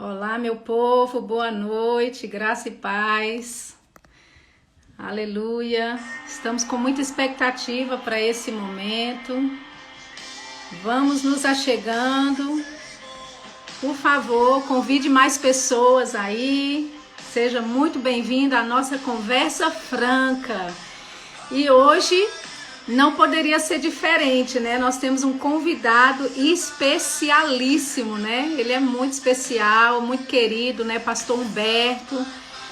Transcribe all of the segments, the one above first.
Olá, meu povo, boa noite, graça e paz. Aleluia. Estamos com muita expectativa para esse momento. Vamos nos achegando. Por favor, convide mais pessoas aí. Seja muito bem-vindo à nossa conversa franca. E hoje não poderia ser diferente, né? Nós temos um convidado especialíssimo, né? Ele é muito especial, muito querido, né? Pastor Humberto,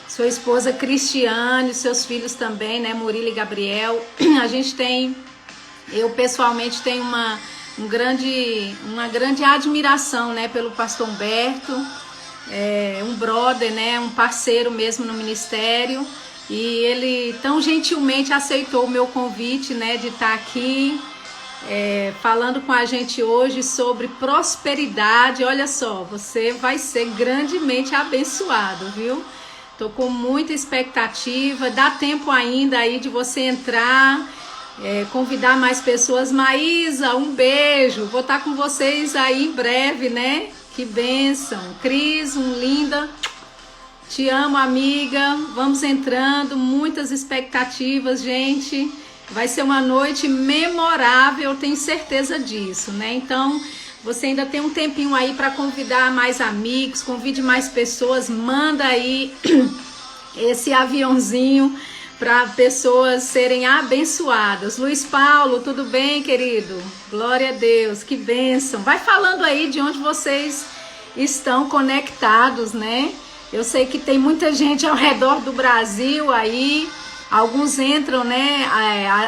sua esposa Cristiane, seus filhos também, né? Murilo e Gabriel. Eu pessoalmente tenho uma grande admiração, né? Pelo Pastor Humberto, um brother, né? Um parceiro mesmo no ministério. E ele tão gentilmente aceitou o meu convite, né, de estar aqui falando com a gente hoje sobre prosperidade. Olha só, você vai ser grandemente abençoado, viu? Tô com muita expectativa, dá tempo ainda aí de você entrar, convidar mais pessoas. Maísa, um beijo, vou estar com vocês aí em breve, né? Que bênção. Cris, linda. Te amo, amiga. Vamos entrando, muitas expectativas, gente. Vai ser uma noite memorável, eu tenho certeza disso, né? Então, você ainda tem um tempinho aí para convidar mais amigos, convide mais pessoas, manda aí esse aviãozinho para pessoas serem abençoadas. Luiz Paulo, tudo bem, querido? Glória a Deus, que bênção. Vai falando aí de onde vocês estão conectados, né? Eu sei que tem muita gente ao redor do Brasil aí, alguns entram, né,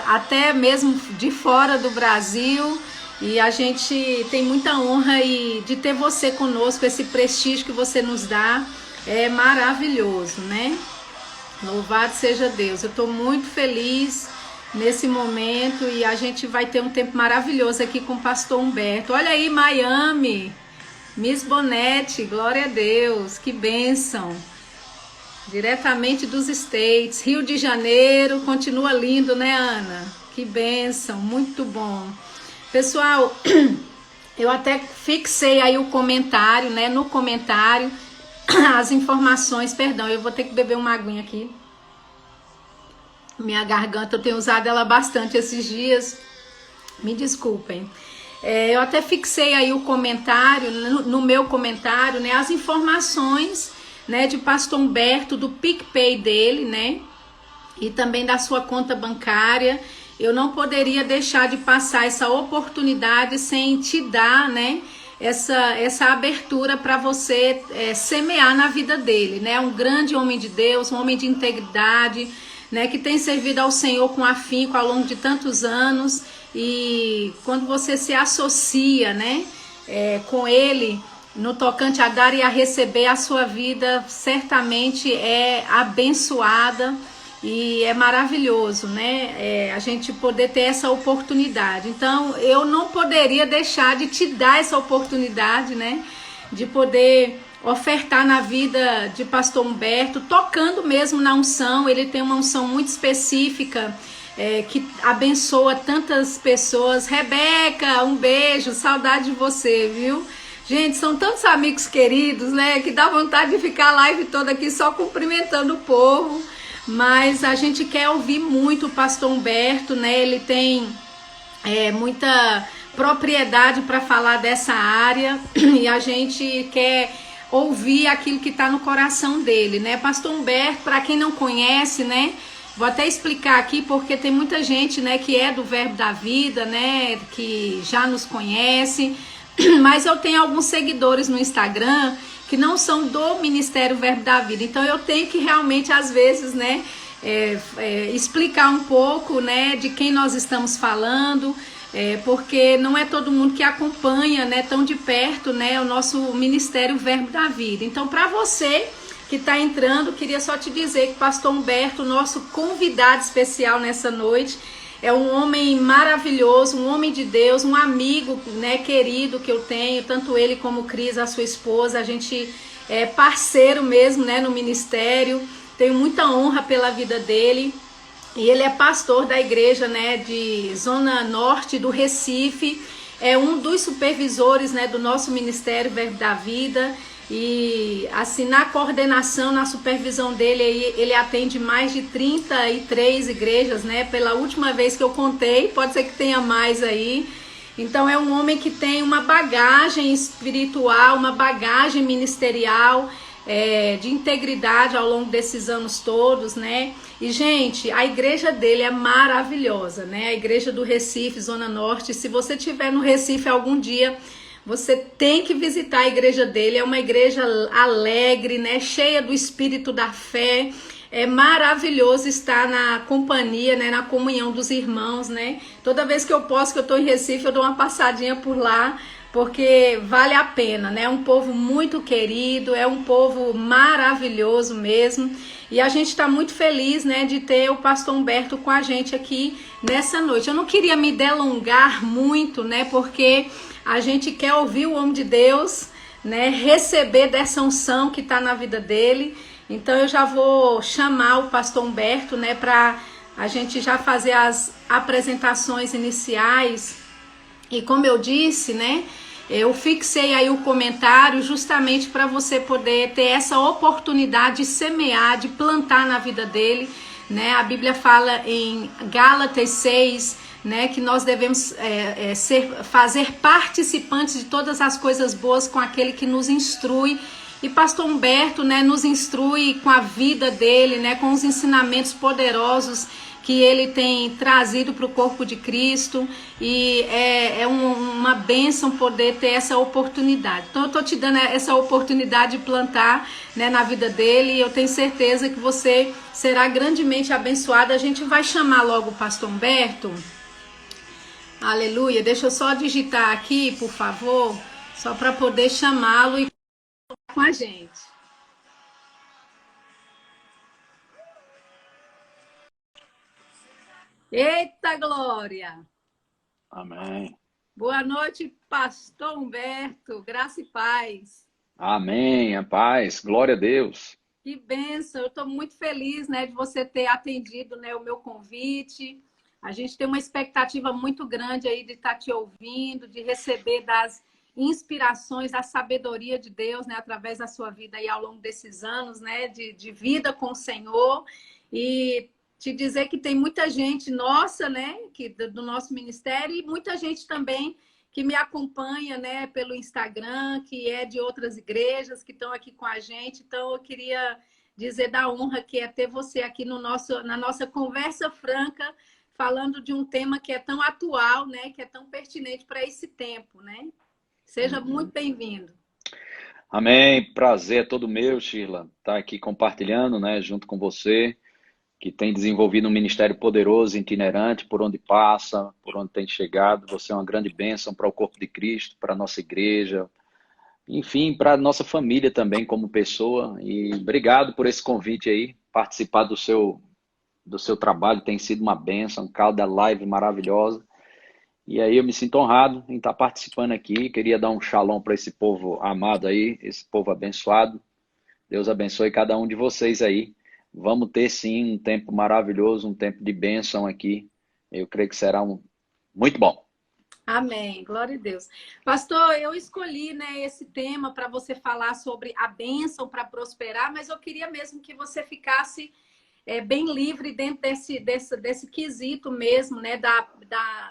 até mesmo de fora do Brasil, e a gente tem muita honra de ter você conosco, esse prestígio que você nos dá, é maravilhoso, né? Louvado seja Deus, eu estou muito feliz nesse momento e a gente vai ter um tempo maravilhoso aqui com o Pastor Humberto. Olha aí, Miami! Miss Bonete, glória a Deus, que bênção, diretamente dos States, Rio de Janeiro, continua lindo, né, Ana? Que bênção, muito bom. Pessoal, eu até fixei aí o comentário, né, no comentário, as informações, perdão, eu vou ter que beber uma aguinha aqui, minha garganta, eu tenho usado ela bastante esses dias, me desculpem. Eu até fixei aí o comentário, no meu comentário, né, as informações, né, de Pastor Humberto, do PicPay dele, né, e também da sua conta bancária. Eu não poderia deixar de passar essa oportunidade sem te dar, né, essa abertura para você semear na vida dele, né, um grande homem de Deus, um homem de integridade, né, que tem servido ao Senhor com afinco ao longo de tantos anos. E quando você se associa, né, com ele no tocante a dar e a receber, a sua vida certamente é abençoada e é maravilhoso, né, a gente poder ter essa oportunidade. Então eu não poderia deixar de te dar essa oportunidade, né, de poder ofertar na vida de Pastor Humberto, tocando mesmo na unção. Ele tem uma unção muito específica, que abençoa tantas pessoas. Rebeca, um beijo, saudade de você, viu? Gente, são tantos amigos queridos, né, que dá vontade de ficar a live toda aqui só cumprimentando o povo, mas a gente quer ouvir muito o Pastor Humberto, né, ele tem muita propriedade para falar dessa área e a gente quer ouvir aquilo que está no coração dele, né? Pastor Humberto, para quem não conhece, né, vou até explicar aqui, porque tem muita gente, né, que é do Verbo da Vida, né, que já nos conhece, mas eu tenho alguns seguidores no Instagram que não são do Ministério Verbo da Vida, então eu tenho que realmente, às vezes, né, explicar um pouco, né, de quem nós estamos falando, porque não é todo mundo que acompanha, né, tão de perto, né, o nosso Ministério Verbo da Vida. Então, para você que está entrando, queria só te dizer que Pastor Humberto, nosso convidado especial nessa noite, é um homem maravilhoso, um homem de Deus, um amigo, né, querido que eu tenho, tanto ele como Cris, a sua esposa. A gente é parceiro mesmo, né, no ministério, tenho muita honra pela vida dele. E ele é pastor da igreja, né, de Zona Norte do Recife, é um dos supervisores, né, do nosso Ministério Verbo da Vida. E assim, na coordenação, na supervisão dele, ele atende mais de 33 igrejas, né? Pela última vez que eu contei, pode ser que tenha mais aí. Então é um homem que tem uma bagagem espiritual, uma bagagem ministerial, de integridade ao longo desses anos todos, né? E, gente, a igreja dele é maravilhosa, né? A igreja do Recife, Zona Norte. Se você estiver no Recife algum dia, você tem que visitar a igreja dele. É uma igreja alegre, né? Cheia do espírito da fé. É maravilhoso estar na companhia, né? Na comunhão dos irmãos, né? Toda vez que eu posso, que eu estou em Recife, eu dou uma passadinha por lá, porque vale a pena, né? É um povo muito querido, é um povo maravilhoso mesmo. E a gente está muito feliz, né, de ter o pastor Humberto com a gente aqui nessa noite. Eu não queria me delongar muito, né, porque a gente quer ouvir o homem de Deus, né, receber dessa unção que está na vida dele. Então eu já vou chamar o pastor Humberto, né, para a gente já fazer as apresentações iniciais. E como eu disse, né, eu fixei aí o comentário justamente para você poder ter essa oportunidade de semear, de plantar na vida dele, né? A Bíblia fala em Gálatas 6, né, que nós devemos fazer participantes de todas as coisas boas com aquele que nos instrui. E pastor Humberto, né, nos instrui com a vida dele, né, com os ensinamentos poderosos que ele tem trazido para o corpo de Cristo, e é uma bênção poder ter essa oportunidade. Então eu estou te dando essa oportunidade de plantar, né, na vida dele, e eu tenho certeza que você será grandemente abençoado. A gente vai chamar logo o pastor Humberto. Aleluia. Deixa eu só digitar aqui, por favor, só para poder chamá-lo e com a gente. Eita glória! Amém. Boa noite, pastor Humberto. Graça e paz. Amém, a paz. Glória a Deus. Que bênção. Eu estou muito feliz, né, de você ter atendido, né, o meu convite. A gente tem uma expectativa muito grande aí de estar te ouvindo, de receber das inspirações, da sabedoria de Deus, né, através da sua vida aí ao longo desses anos, né, de vida com o Senhor. E te dizer que tem muita gente nossa, né, do nosso ministério, e muita gente também que me acompanha, né, pelo Instagram, que é de outras igrejas que estão aqui com a gente. Então eu queria dizer da honra que é ter você aqui na nossa conversa franca, falando de um tema que é tão atual, né, que é tão pertinente para esse tempo, né? Seja muito bem-vindo. Amém. Prazer é todo meu, Sheila, estar aqui compartilhando, né, junto com você, que tem desenvolvido um ministério poderoso, itinerante, por onde passa, por onde tem chegado. Você é uma grande bênção para o corpo de Cristo, para a nossa igreja, enfim, para a nossa família também como pessoa. E obrigado por esse convite aí, participar do seu trabalho, tem sido uma bênção, cada live maravilhosa. E aí eu me sinto honrado em estar participando aqui. Queria dar um shalom para esse povo amado aí, esse povo abençoado. Deus abençoe cada um de vocês aí. Vamos ter sim um tempo maravilhoso, um tempo de bênção aqui. Eu creio que será muito bom. Amém, glória a Deus. Pastor, eu escolhi, né, esse tema para você falar sobre a bênção para prosperar, mas eu queria mesmo que você ficasse bem livre dentro desse quesito mesmo, né,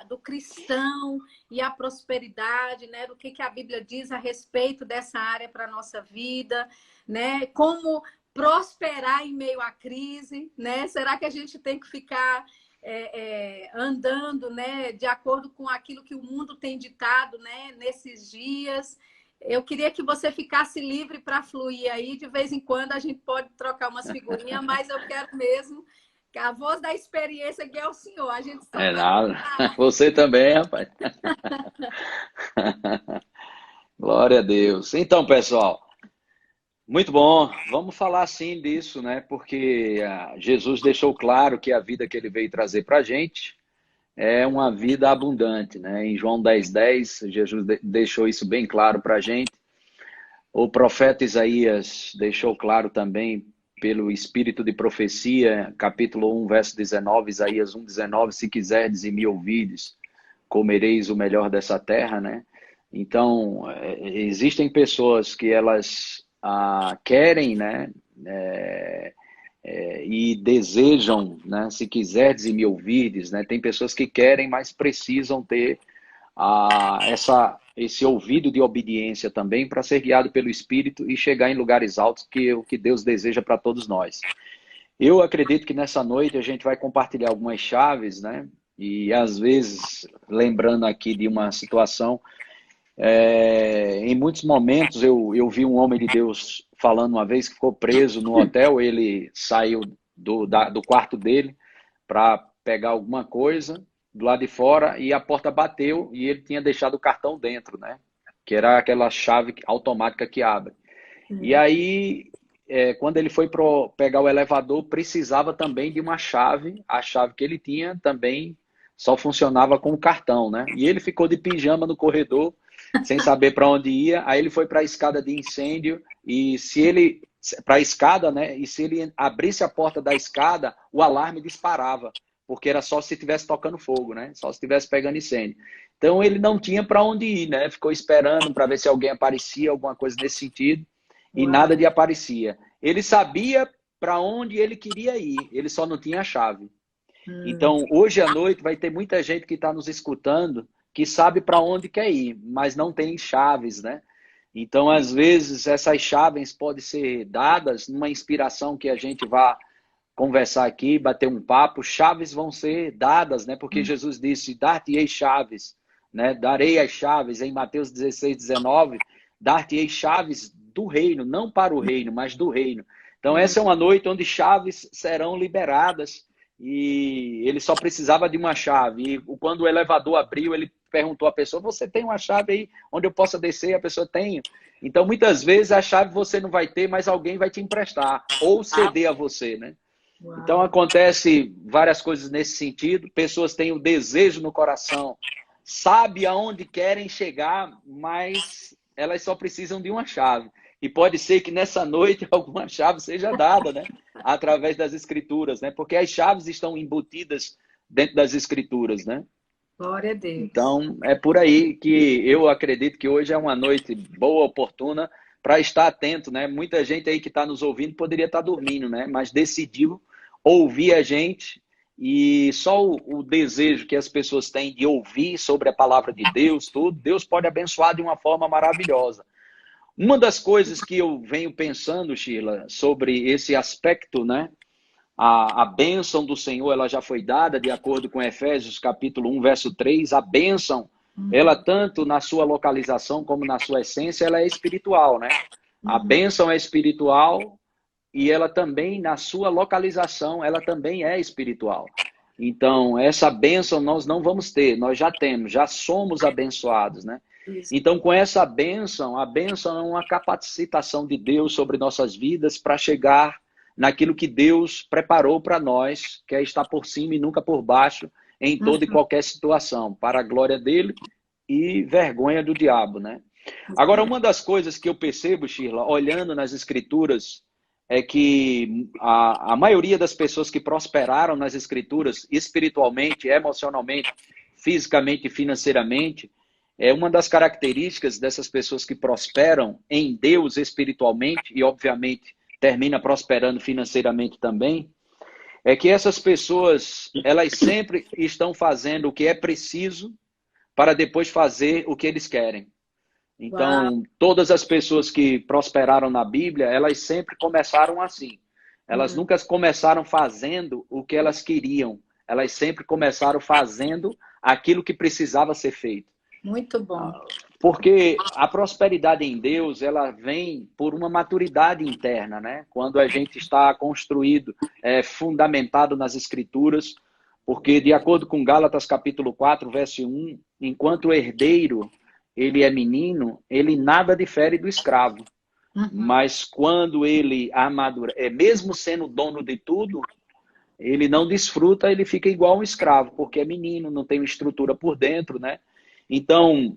do cristão e a prosperidade, né, do que a Bíblia diz a respeito dessa área para a nossa vida, né, como prosperar em meio à crise, né? Será que a gente tem que ficar andando, né, de acordo com aquilo que o mundo tem ditado, né, nesses dias? Eu queria que você ficasse livre para fluir aí. De vez em quando a gente pode trocar umas figurinhas, mas eu quero mesmo que a voz da experiência que é o senhor. A gente só É nada. Você também, rapaz. Glória a Deus. Então, pessoal, muito bom. Vamos falar sim disso, né? Porque Jesus deixou claro que a vida que ele veio trazer para a gente é uma vida abundante, né? Em João 10:10, Jesus deixou isso bem claro para a gente. O profeta Isaías deixou claro também pelo espírito de profecia, capítulo 1, verso 19, Isaías 1:19, se quiserdes e me ouvides, comereis o melhor dessa terra, né? Então, existem pessoas que elas querem, né, e desejam, né, se quiserdes e me ouvirdes, né, tem pessoas que querem, mas precisam ter esse ouvido de obediência também para ser guiado pelo Espírito e chegar em lugares altos, que é o que Deus deseja para todos nós. Eu acredito que nessa noite a gente vai compartilhar algumas chaves, né? E às vezes, lembrando aqui de uma situação, em muitos momentos eu vi um homem de Deus falando uma vez que ficou preso no hotel, ele saiu do quarto dele para pegar alguma coisa do lado de fora e a porta bateu e ele tinha deixado o cartão dentro, né? Que era aquela chave automática que abre. E aí, quando ele foi pegar o elevador, precisava também de uma chave. A chave que ele tinha também só funcionava com o cartão, né? E ele ficou de pijama no corredor, sem saber para onde ia. Aí ele foi para a escada de incêndio e para a escada, né? E se ele abrisse a porta da escada, o alarme disparava, porque era só se estivesse tocando fogo, né? Só se estivesse pegando incêndio. Então ele não tinha para onde ir, né? Ficou esperando para ver se alguém aparecia, alguma coisa nesse sentido, e nada de aparecia. Ele sabia para onde ele queria ir, ele só não tinha a chave. Então, hoje à noite vai ter muita gente que está nos escutando que sabe para onde quer ir, mas não tem chaves, né? Então, às vezes, essas chaves podem ser dadas numa inspiração que a gente vá conversar aqui, bater um papo. Chaves vão ser dadas, né? Porque Jesus disse, dar-te-ei chaves, né? Darei as chaves, em Mateus 16, 19, dar-te-ei chaves do reino, não para o reino, mas do reino. Então, essa é uma noite onde chaves serão liberadas e ele só precisava de uma chave. E quando o elevador abriu, ele perguntou à pessoa, você tem uma chave aí onde eu possa descer? E a pessoa tem. Então, muitas vezes, a chave você não vai ter, mas alguém vai te emprestar ou ceder a você, né? Então, acontece várias coisas nesse sentido. Pessoas têm o desejo no coração, sabem aonde querem chegar, mas elas só precisam de uma chave. E pode ser que nessa noite alguma chave seja dada, né? Através das escrituras, né? Porque as chaves estão embutidas dentro das escrituras, né? Glória a Deus. Então, é por aí que eu acredito que hoje é uma noite boa, oportuna, para estar atento, né? Muita gente aí que está nos ouvindo poderia estar dormindo, né? Mas decidiu ouvir a gente e só o desejo que as pessoas têm de ouvir sobre a palavra de Deus, tudo, Deus pode abençoar de uma forma maravilhosa. Uma das coisas que eu venho pensando, Sheila, sobre esse aspecto, né? A bênção do Senhor, ela já foi dada de acordo com Efésios capítulo 1, verso 3. A bênção, ela tanto na sua localização como na sua essência, ela é espiritual, né? A bênção é espiritual e ela também, na sua localização, ela também é espiritual. Então, essa bênção nós não vamos ter, nós já temos, já somos abençoados, né? Isso. Então, com essa bênção, a bênção é uma capacitação de Deus sobre nossas vidas para chegar naquilo que Deus preparou para nós, que é estar por cima e nunca por baixo, em toda e qualquer situação, para a glória dele e vergonha do diabo, né? Agora, uma das coisas que eu percebo, Sheila, olhando nas escrituras, é que a maioria das pessoas que prosperaram nas escrituras, espiritualmente, emocionalmente, fisicamente e financeiramente, uma das características dessas pessoas que prosperam em Deus espiritualmente e, obviamente, termina prosperando financeiramente também, é que essas pessoas, elas sempre estão fazendo o que é preciso para depois fazer o que eles querem. Então, todas as pessoas que prosperaram na Bíblia, elas sempre começaram assim. Elas nunca começaram fazendo o que elas queriam. Elas sempre começaram fazendo aquilo que precisava ser feito. Muito bom. Porque a prosperidade em Deus, ela vem por uma maturidade interna, né? Quando a gente está construído, fundamentado nas Escrituras, porque de acordo com Gálatas capítulo 4, verso 1, enquanto o herdeiro, ele é menino, ele nada difere do escravo. Mas quando ele amadurece, mesmo sendo dono de tudo, ele não desfruta, ele fica igual um escravo, porque é menino, não tem uma estrutura por dentro, né? Então,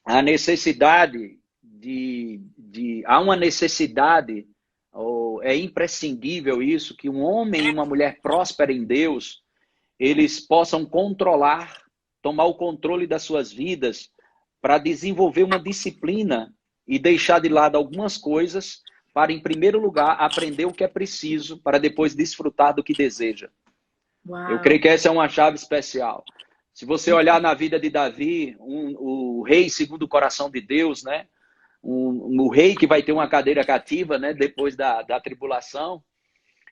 a necessidade há uma necessidade, é imprescindível isso, que um homem e uma mulher próspera em Deus, eles possam controlar, tomar o controle das suas vidas para desenvolver uma disciplina e deixar de lado algumas coisas para, em primeiro lugar, aprender o que é preciso para depois desfrutar do que deseja. Eu Uau. creio que essa é uma chave especial. Se você olhar na vida de Davi, o rei segundo o coração de Deus, né? O rei que vai ter uma cadeira cativa, né? Depois da tribulação,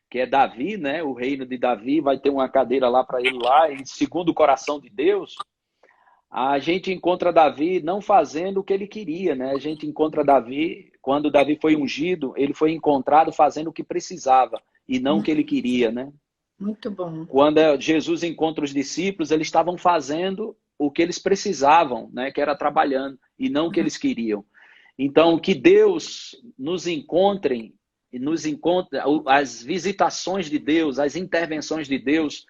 que é Davi, né? O reino de Davi vai ter uma cadeira lá para ele lá, e segundo o coração de Deus, a gente encontra Davi não fazendo o que ele queria, né? A gente encontra Davi, quando Davi foi ungido, ele foi encontrado fazendo o que precisava e não o que ele queria, né? Muito bom. Quando Jesus encontra os discípulos, eles estavam fazendo o que eles precisavam, né? Que era trabalhando, e não o que eles queriam. Então, que Deus nos encontre, as visitações de Deus, as intervenções de Deus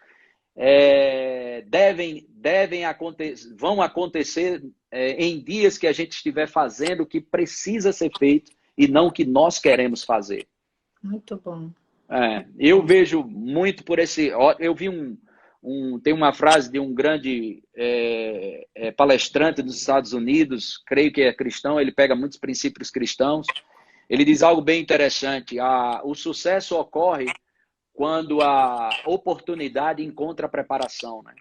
vão acontecer em dias que a gente estiver fazendo o que precisa ser feito e não o que nós queremos fazer. Muito bom. Eu vejo muito por esse. Eu vi tem uma frase de um grande palestrante dos Estados Unidos, creio que é cristão, ele pega muitos princípios cristãos. Ele diz algo bem interessante: o sucesso ocorre quando a oportunidade encontra a preparação, né?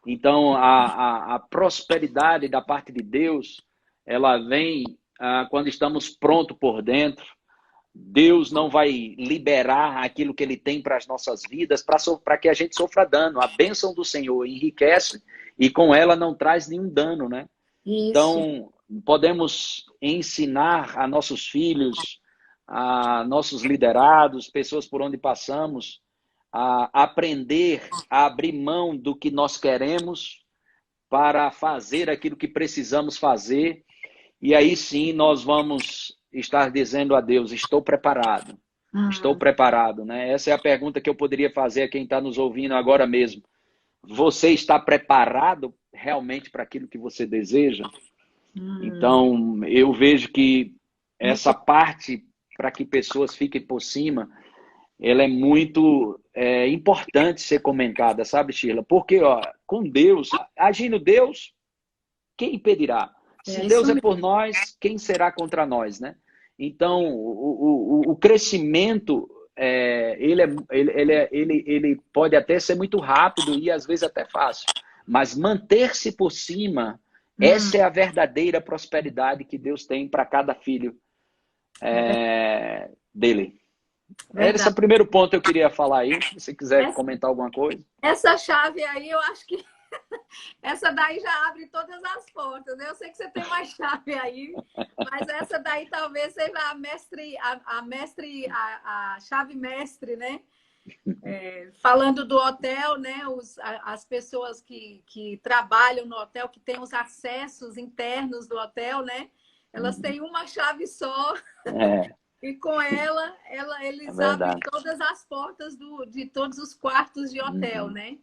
Então, a prosperidade da parte de Deus, ela vem quando estamos prontos por dentro. Deus não vai liberar aquilo que Ele tem para as nossas vidas para que a gente sofra dano. A bênção do Senhor enriquece e com ela não traz nenhum dano, né? Isso. Então, podemos ensinar a nossos filhos, a nossos liderados, pessoas por onde passamos, a aprender a abrir mão do que nós queremos para fazer aquilo que precisamos fazer. E aí sim nós vamos estar dizendo a Deus: estou preparado. Estou preparado, né? Essa é a pergunta que eu poderia fazer a quem está nos ouvindo agora mesmo. Você está preparado realmente para aquilo que você deseja? Então, eu vejo que essa parte, para que pessoas fiquem por cima, ela é muito importante ser comentada, sabe, Sheila? Porque, com Deus, agindo Deus, quem impedirá? Se Deus é por nós, quem será contra nós, né? Então, o crescimento, ele pode até ser muito rápido e às vezes até fácil, mas manter-se por cima, essa é a verdadeira prosperidade que Deus tem para cada filho dele. Esse é o primeiro ponto que eu queria falar aí. Se você quiser comentar alguma coisa. Essa chave aí, eu acho que essa daí já abre todas as portas. Eu sei que você tem uma chave aí, mas essa daí talvez seja a chave mestre, né? Falando do hotel, né? As pessoas que trabalham no hotel, que têm os acessos internos do hotel, né? Elas têm uma chave só. E com eles abrem todas as portas de todos os quartos de hotel, né?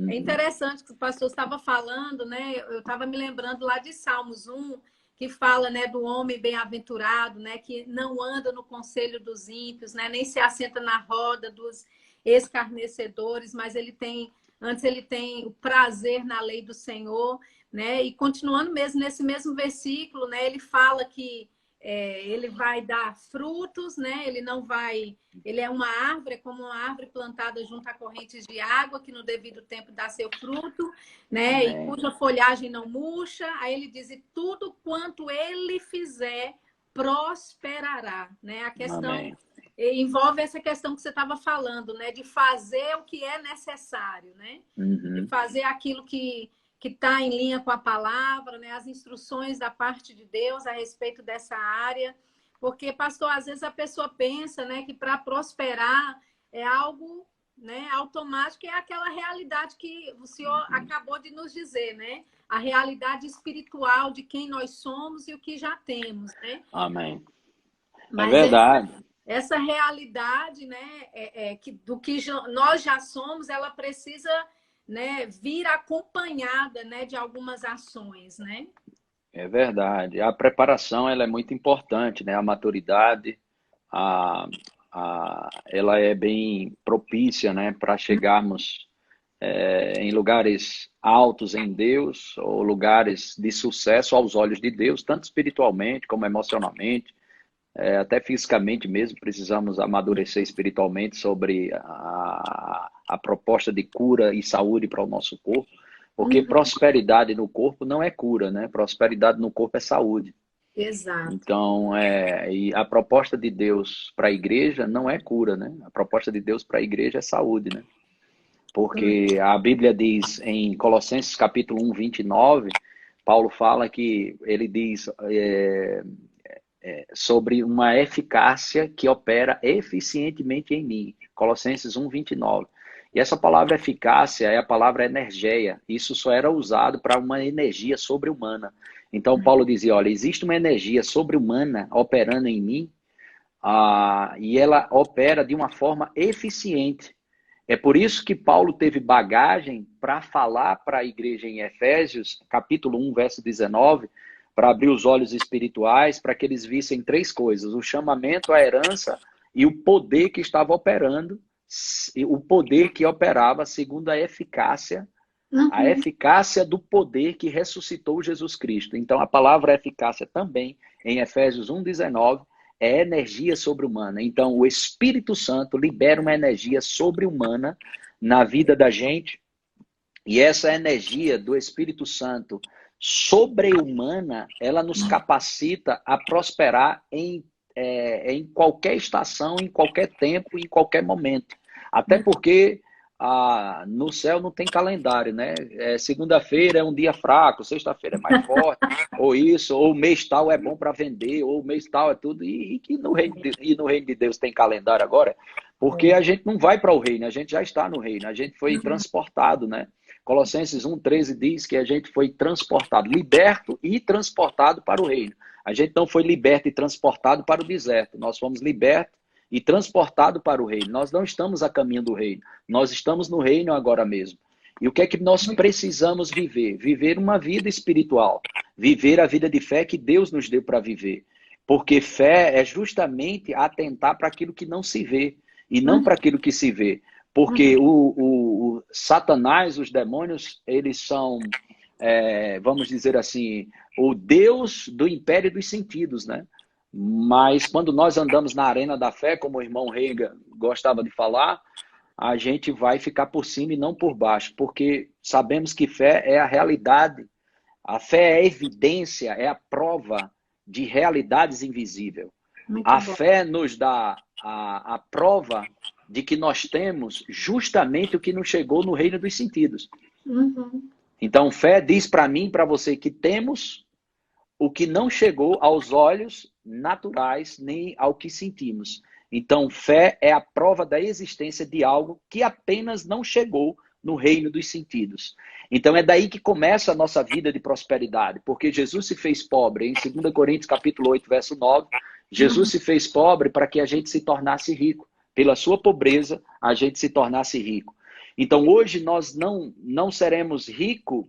É interessante que o pastor estava falando, né? Eu estava me lembrando lá de Salmos 1, que fala, né, do homem bem-aventurado, né, que não anda no conselho dos ímpios, né, nem se assenta na roda dos escarnecedores, mas antes ele tem o prazer na lei do Senhor, né? E continuando mesmo nesse mesmo versículo, né, ele fala que ele vai dar frutos, né? Ele é uma árvore, como uma árvore plantada junto a correntes de água, que no devido tempo dá seu fruto, né? E cuja folhagem não murcha. Aí ele diz: e tudo quanto ele fizer prosperará, né? A questão envolve essa questão que você estava falando, né? De fazer o que é necessário, né? De fazer aquilo que está em linha com a palavra, né? As instruções da parte de Deus a respeito dessa área. Porque, pastor, às vezes a pessoa pensa, né, que para prosperar é algo, né, automático, é aquela realidade que o senhor acabou de nos dizer, né? A realidade espiritual de quem nós somos e o que já temos, né? Amém. Mas verdade. Essa realidade, né, do que nós já somos, ela precisa, né, vir acompanhada, né, de algumas ações, né? É verdade. A preparação ela é muito importante, né? A maturidade, ela é bem propícia, né, para chegarmos em lugares altos em Deus, ou lugares de sucesso aos olhos de Deus, tanto espiritualmente como emocionalmente, até fisicamente mesmo. Precisamos amadurecer espiritualmente sobre a proposta de cura e saúde para o nosso corpo, porque prosperidade no corpo não é cura, né? Prosperidade no corpo é saúde. Exato. Então, e a proposta de Deus para a igreja não é cura, né? A proposta de Deus para a igreja é saúde, né? Porque a Bíblia diz em Colossenses capítulo 1, 29, Paulo fala que ele diz sobre uma eficácia que opera eficientemente em mim. Colossenses 1, 29. E essa palavra eficácia é a palavra energia. Isso só era usado para uma energia sobre-humana. Então, Paulo dizia, olha, existe uma energia sobre-humana operando em mim, e ela opera de uma forma eficiente. É por isso que Paulo teve bagagem para falar para a igreja em Efésios, capítulo 1, verso 19, para abrir os olhos espirituais, para que eles vissem três coisas: o chamamento, a herança e o poder que estava operando, o poder que operava segundo a eficácia do poder que ressuscitou Jesus Cristo. Então, a palavra eficácia também, em Efésios 1,19, é energia sobre-humana. Então, o Espírito Santo libera uma energia sobre-humana na vida da gente, e essa energia do Espírito Santo sobre-humana, ela nos capacita a prosperar em qualquer estação, em qualquer tempo, em qualquer momento. Até porque no céu não tem calendário, né? Segunda-feira é um dia fraco, sexta-feira é mais forte, ou isso, ou o mês tal é bom para vender, ou o mês tal é tudo. E no reino de Deus tem calendário agora, porque a gente não vai para o reino, a gente já está no reino, a gente foi transportado, né? Colossenses 1,13 diz que a gente foi transportado, liberto e transportado para o reino. A gente não foi liberto e transportado para o deserto, nós fomos libertos e transportado para o reino. Nós não estamos a caminho do reino, nós estamos no reino agora mesmo. E o que é que nós precisamos viver? Viver uma vida espiritual, viver a vida de fé que Deus nos deu para viver. Porque fé é justamente atentar para aquilo que não se vê e não para aquilo que se vê. Porque o Satanás, os demônios, eles são, vamos dizer assim, o Deus do império dos sentidos, né? Mas quando nós andamos na arena da fé, como o irmão Reiga gostava de falar, a gente vai ficar por cima e não por baixo, porque sabemos que fé é a realidade. A fé é a evidência, é a prova de realidades invisíveis. A fé nos dá a prova de que nós temos justamente o que nos chegou no reino dos sentidos. Então, fé diz para mim, para você, que temos o que não chegou aos olhos naturais, nem ao que sentimos. Então, fé é a prova da existência de algo que apenas não chegou no reino dos sentidos. Então, é daí que começa a nossa vida de prosperidade, porque Jesus se fez pobre. Em 2 Coríntios, capítulo 8, verso 9, Jesus se fez pobre para que a gente se tornasse rico. Pela sua pobreza, a gente se tornasse rico. Então, hoje, nós não seremos ricos,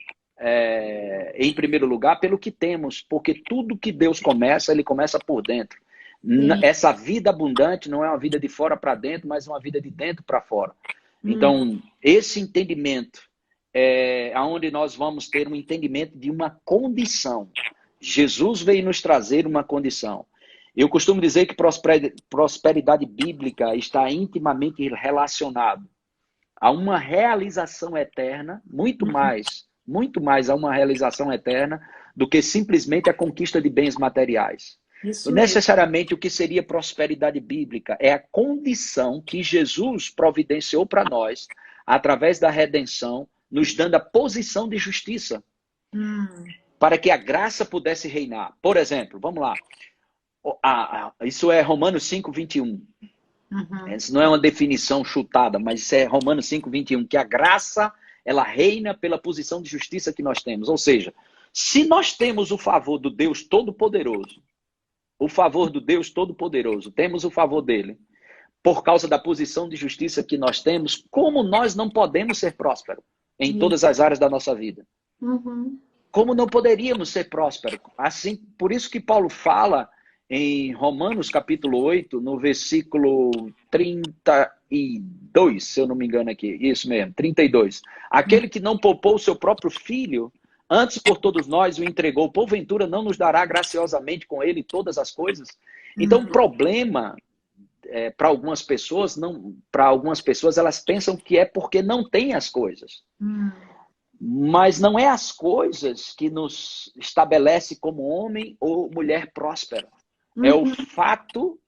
em primeiro lugar, pelo que temos, porque tudo que Deus começa, Ele começa por dentro. Essa vida abundante não é uma vida de fora para dentro, mas uma vida de dentro para fora. Então, esse entendimento é onde nós vamos ter um entendimento de uma condição. Jesus veio nos trazer uma condição. Eu costumo dizer que prosperidade bíblica está intimamente relacionado a uma realização eterna, muito mais a uma realização eterna do que simplesmente a conquista de bens materiais. Necessariamente, o que seria prosperidade bíblica é a condição que Jesus providenciou para nós, através da redenção, nos dando a posição de justiça, para que a graça pudesse reinar. Por exemplo, vamos lá, isso é Romanos 5, 21. Isso não é uma definição chutada, mas isso é Romanos 5, 21, que a graça, ela reina pela posição de justiça que nós temos. Ou seja, se nós temos o favor do Deus Todo-Poderoso, temos o favor dele, por causa da posição de justiça que nós temos, como nós não podemos ser prósperos em todas as áreas da nossa vida? Como não poderíamos ser prósperos? Assim, por isso que Paulo fala em Romanos capítulo 8, no versículo 32, se eu não me engano aqui. Isso mesmo, 32. Aquele que não poupou o seu próprio filho, antes por todos nós o entregou, porventura não nos dará graciosamente com ele todas as coisas? Então, o problema para algumas pessoas, elas pensam que é porque não tem as coisas. Mas não é as coisas que nos estabelece como homem ou mulher próspera. É o fato,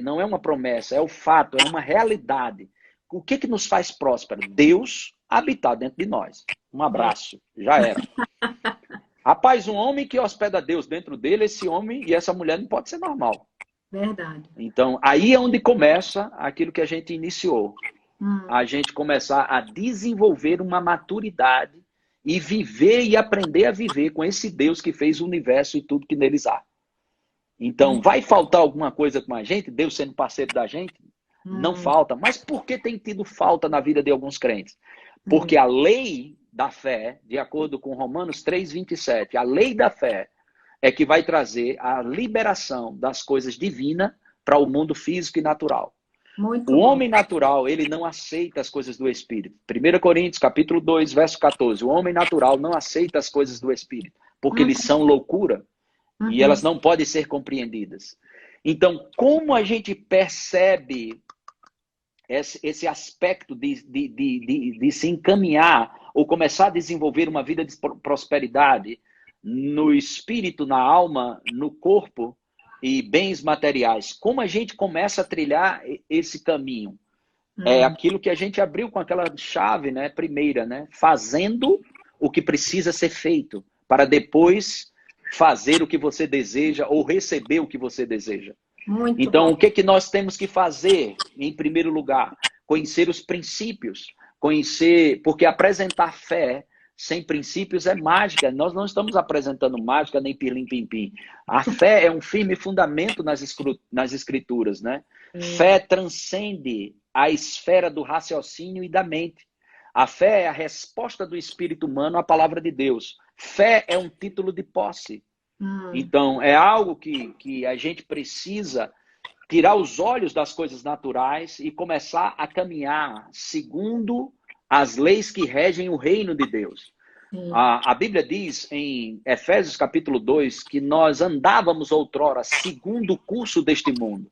não é uma promessa, é o fato, é uma realidade. O que nos faz próspero? Deus habitar dentro de nós. Um abraço, já era. Rapaz, um homem que hospeda Deus dentro dele, esse homem e essa mulher não pode ser normal. Verdade. Então, aí é onde começa aquilo que a gente iniciou. A gente começar a desenvolver uma maturidade e viver e aprender a viver com esse Deus que fez o universo e tudo que neles há. Então, vai faltar alguma coisa com a gente, Deus sendo parceiro da gente? Não falta. Mas por que tem tido falta na vida de alguns crentes? Porque a lei da fé, de acordo com Romanos 3:27, a lei da fé é que vai trazer a liberação das coisas divinas para o mundo físico e natural. O homem natural, ele não aceita as coisas do Espírito. 1 Coríntios, capítulo 2, verso 14. O homem natural não aceita as coisas do Espírito, porque eles são loucura e elas não podem ser compreendidas. Então, como a gente percebe esse aspecto de se encaminhar ou começar a desenvolver uma vida de prosperidade no espírito, na alma, no corpo e bens materiais? Como a gente começa a trilhar esse caminho? É aquilo que a gente abriu com aquela chave, né, primeira, né? Fazendo o que precisa ser feito, para depois fazer o que você deseja ou receber o que você deseja. Então, o que nós temos que fazer, em primeiro lugar? Conhecer os princípios, porque apresentar fé sem princípios é mágica. Nós não estamos apresentando mágica nem pirlim-pim-pim. A fé é um firme fundamento nas escrituras, né? Fé transcende a esfera do raciocínio e da mente. A fé é a resposta do espírito humano à palavra de Deus. Fé é um título de posse. Então, é algo que a gente precisa tirar os olhos das coisas naturais e começar a caminhar segundo as leis que regem o reino de Deus. A Bíblia diz em Efésios capítulo 2 que nós andávamos outrora segundo o curso deste mundo.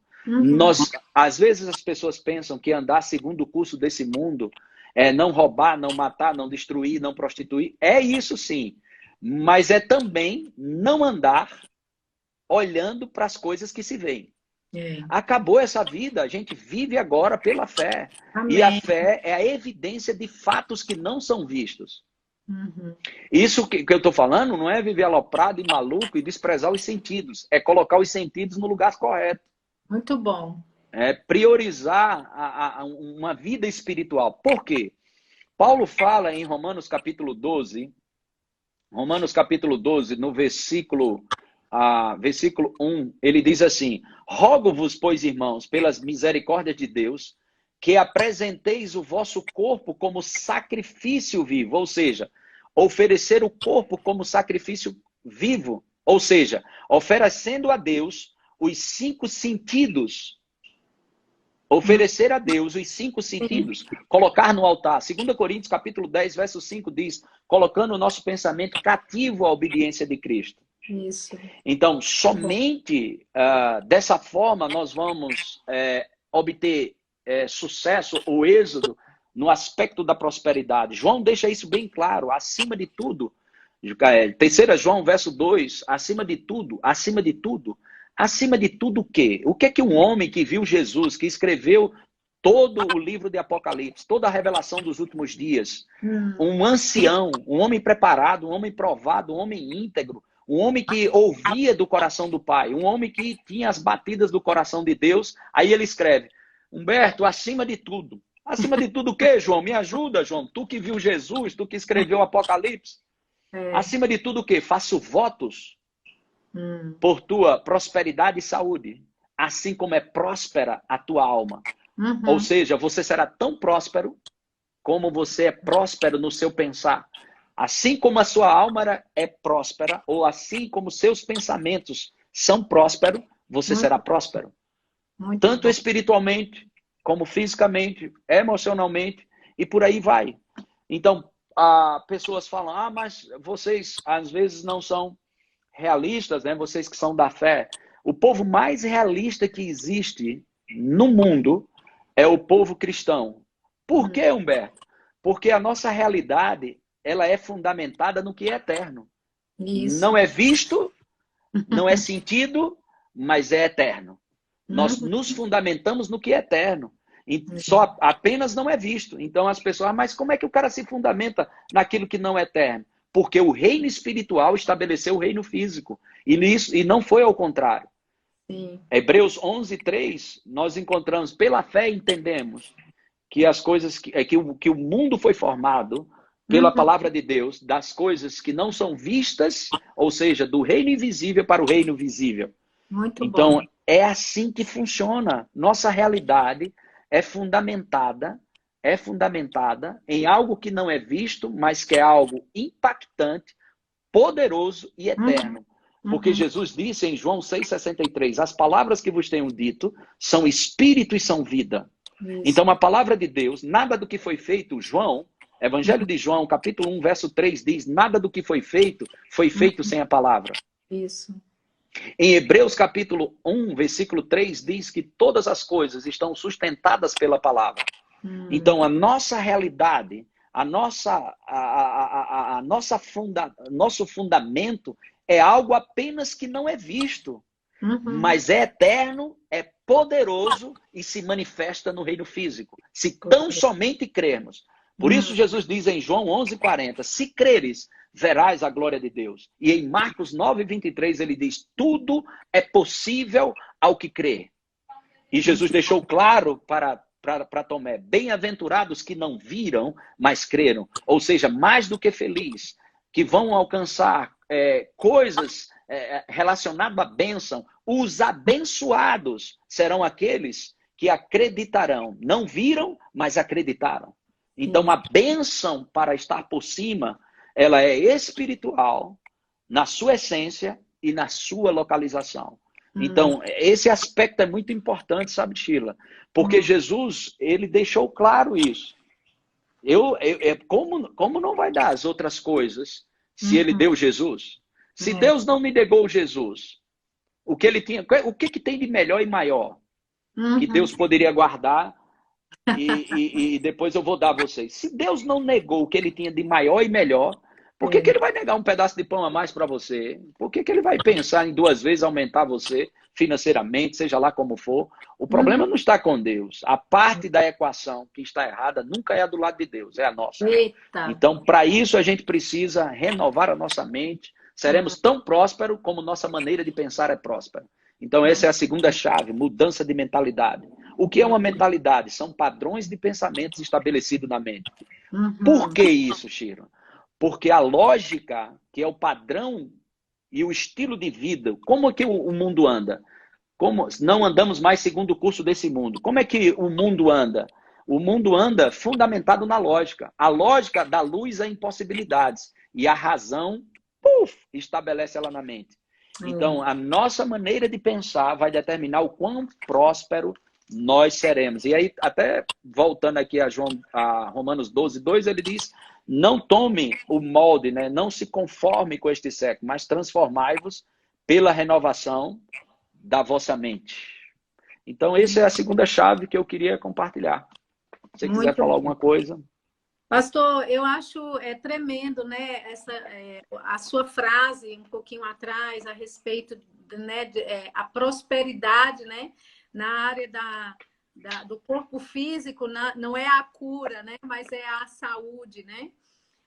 Às vezes as pessoas pensam que andar segundo o curso desse mundo é não roubar, não matar, não destruir, não prostituir. É isso sim. Mas é também não andar olhando para as coisas que se veem. Acabou essa vida, a gente vive agora pela fé. Amém. E a fé é a evidência de fatos que não são vistos. Isso que eu estou falando não é viver aloprado e maluco e desprezar os sentidos. É colocar os sentidos no lugar correto. Muito bom. É priorizar uma vida espiritual. Por quê? Paulo fala em Romanos capítulo 12... Romanos capítulo 12, no versículo 1, ele diz assim: rogo-vos, pois, irmãos, pelas misericórdias de Deus, que apresenteis o vosso corpo como sacrifício vivo, ou seja, oferecer o corpo como sacrifício vivo, ou seja, oferecendo a Deus os 5 sentidos. Oferecer a Deus os 5 sentidos, colocar no altar. 2 Coríntios capítulo 10, verso 5 diz, colocando o nosso pensamento cativo à obediência de Cristo. Isso. Então, somente dessa forma nós vamos obter sucesso ou êxodo no aspecto da prosperidade. João deixa isso bem claro, acima de tudo. 3 João, verso 2, acima de tudo, acima de tudo o quê? O que é que um homem que viu Jesus, que escreveu todo o livro de Apocalipse, toda a revelação dos últimos dias, um ancião, um homem preparado, um homem provado, um homem íntegro, um homem que ouvia do coração do Pai, um homem que tinha as batidas do coração de Deus, aí ele escreve, Humberto, acima de tudo o quê, João? Me ajuda, João, tu que viu Jesus, tu que escreveu o Apocalipse, acima de tudo o quê? Faço votos por tua prosperidade e saúde, assim como é próspera a tua alma. Ou seja, você será tão próspero como você é próspero no seu pensar. Assim como a sua alma é próspera, ou assim como seus pensamentos são prósperos, você Muito, será próspero. muito Tanto bom. espiritualmente, como fisicamente, emocionalmente, e por aí vai. Então, pessoas falam, mas vocês às vezes não são realistas, né? Vocês que são da fé. O povo mais realista que existe no mundo é o povo cristão. Por quê, Humberto? Porque a nossa realidade, ela é fundamentada no que é eterno. Isso. Não é visto, não é sentido, mas é eterno. Nós Uhum. nos fundamentamos no que é eterno. E só apenas não é visto. Então as pessoas, mas como é que o cara se fundamenta naquilo que não é eterno? Porque o reino espiritual estabeleceu o reino físico. E não foi ao contrário. Sim. Hebreus 11:3, nós encontramos, pela fé entendemos que as coisas que o mundo foi formado pela Uhum. palavra de Deus, das coisas que não são vistas, ou seja, do reino invisível para o reino visível. Muito bom. Então, é assim que funciona. Nossa realidade é fundamentada em algo que não é visto, mas que é algo impactante, poderoso e Uhum. eterno. Porque Uhum. Jesus disse em João 6,63, as palavras que vos tenho dito são espírito e são vida. Isso. Então, a palavra de Deus, nada do que foi feito, João, Evangelho de João, capítulo 1, verso 3, diz, nada do que foi feito Uhum. sem a palavra. Isso. Em Hebreus capítulo 1, versículo 3, diz que todas as coisas estão sustentadas pela palavra. Então, a nossa realidade, nosso fundamento é algo apenas que não é visto, Uhum. mas é eterno, é poderoso e se manifesta no reino físico. Se tão somente crermos. Por isso Jesus diz em João 11:40, se creres, verás a glória de Deus. E em Marcos 9:23 ele diz, tudo é possível ao que crê. E Jesus deixou claro para Tomé, bem-aventurados que não viram, mas creram. Ou seja, mais do que feliz, que vão alcançar coisas relacionadas à bênção. Os abençoados serão aqueles que acreditarão. Não viram, mas acreditaram. Então, a Isso. bênção para estar por cima, ela é espiritual, na sua essência e na sua localização. Hum. Então, esse aspecto é muito importante, sabe, Sheila? Porque Hum. Jesus, ele deixou claro isso. Como não vai dar as outras coisas se ele Uhum. deu Jesus? Se É. Deus não me negou Jesus, o que ele tinha, o que tem de melhor e maior que Uhum. Deus poderia guardar e depois eu vou dar a vocês? Se Deus não negou o que ele tinha de maior e melhor, por que É. ele vai negar um pedaço de pão a mais para você? Por que ele vai pensar em duas vezes aumentar você financeiramente, seja lá como for? O Uhum. problema não está com Deus. A parte da equação que está errada nunca é a do lado de Deus, é a nossa. Eita. Então, para isso, a gente precisa renovar a nossa mente. Hum. Seremos tão prósperos como nossa maneira de pensar é próspera. Então, essa é a segunda chave, mudança de mentalidade. O que é uma mentalidade? São padrões de pensamentos estabelecidos na mente. Por Uhum. que isso, Shiro? Porque a lógica, que é o padrão e o estilo de vida, como é que o mundo anda? Como não andamos mais segundo o curso desse mundo? Como é que o mundo anda? O mundo anda fundamentado na lógica. A lógica dá luz a impossibilidades. E a razão, estabelece ela na mente. Então, É. a nossa maneira de pensar vai determinar o quão próspero nós seremos. E aí, até voltando aqui a Romanos 12:2, ele diz, não tome o molde, né? Não se conforme com este século, mas transformai-vos pela renovação da vossa mente. Então, essa é a segunda chave que eu queria compartilhar. Se você quiser Muito falar bom. alguma coisa. Pastor, eu acho tremendo, né, a sua frase um pouquinho atrás a respeito, né, a prosperidade, né, na área do corpo físico, não é a cura, né, mas é a saúde, né?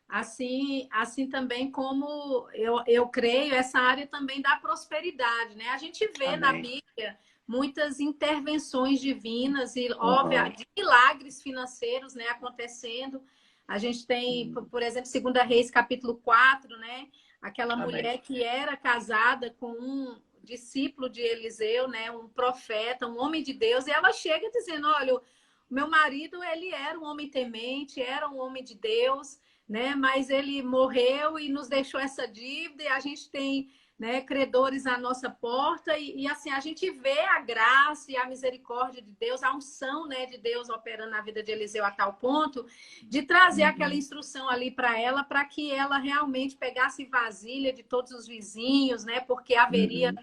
Assim também como eu creio, essa área também da prosperidade, né? A gente vê na Amém. Bíblia muitas intervenções divinas e, óbvio, Uhum. de milagres financeiros, né, acontecendo. A gente tem, por exemplo, 2 Reis, capítulo 4, né? Aquela Amém. mulher que era casada com um discípulo de Eliseu, né? Um profeta, um homem de Deus, e ela chega dizendo, olha, o meu marido, ele era um homem temente, era um homem de Deus, né? Mas ele morreu e nos deixou essa dívida, e a gente tem né, credores à nossa porta e assim, a gente vê a graça e a misericórdia de Deus, a unção, né, de Deus operando na vida de Eliseu a tal ponto de trazer aquela instrução ali para ela, para que ela realmente pegasse vasilha de todos os vizinhos, né, porque haveria,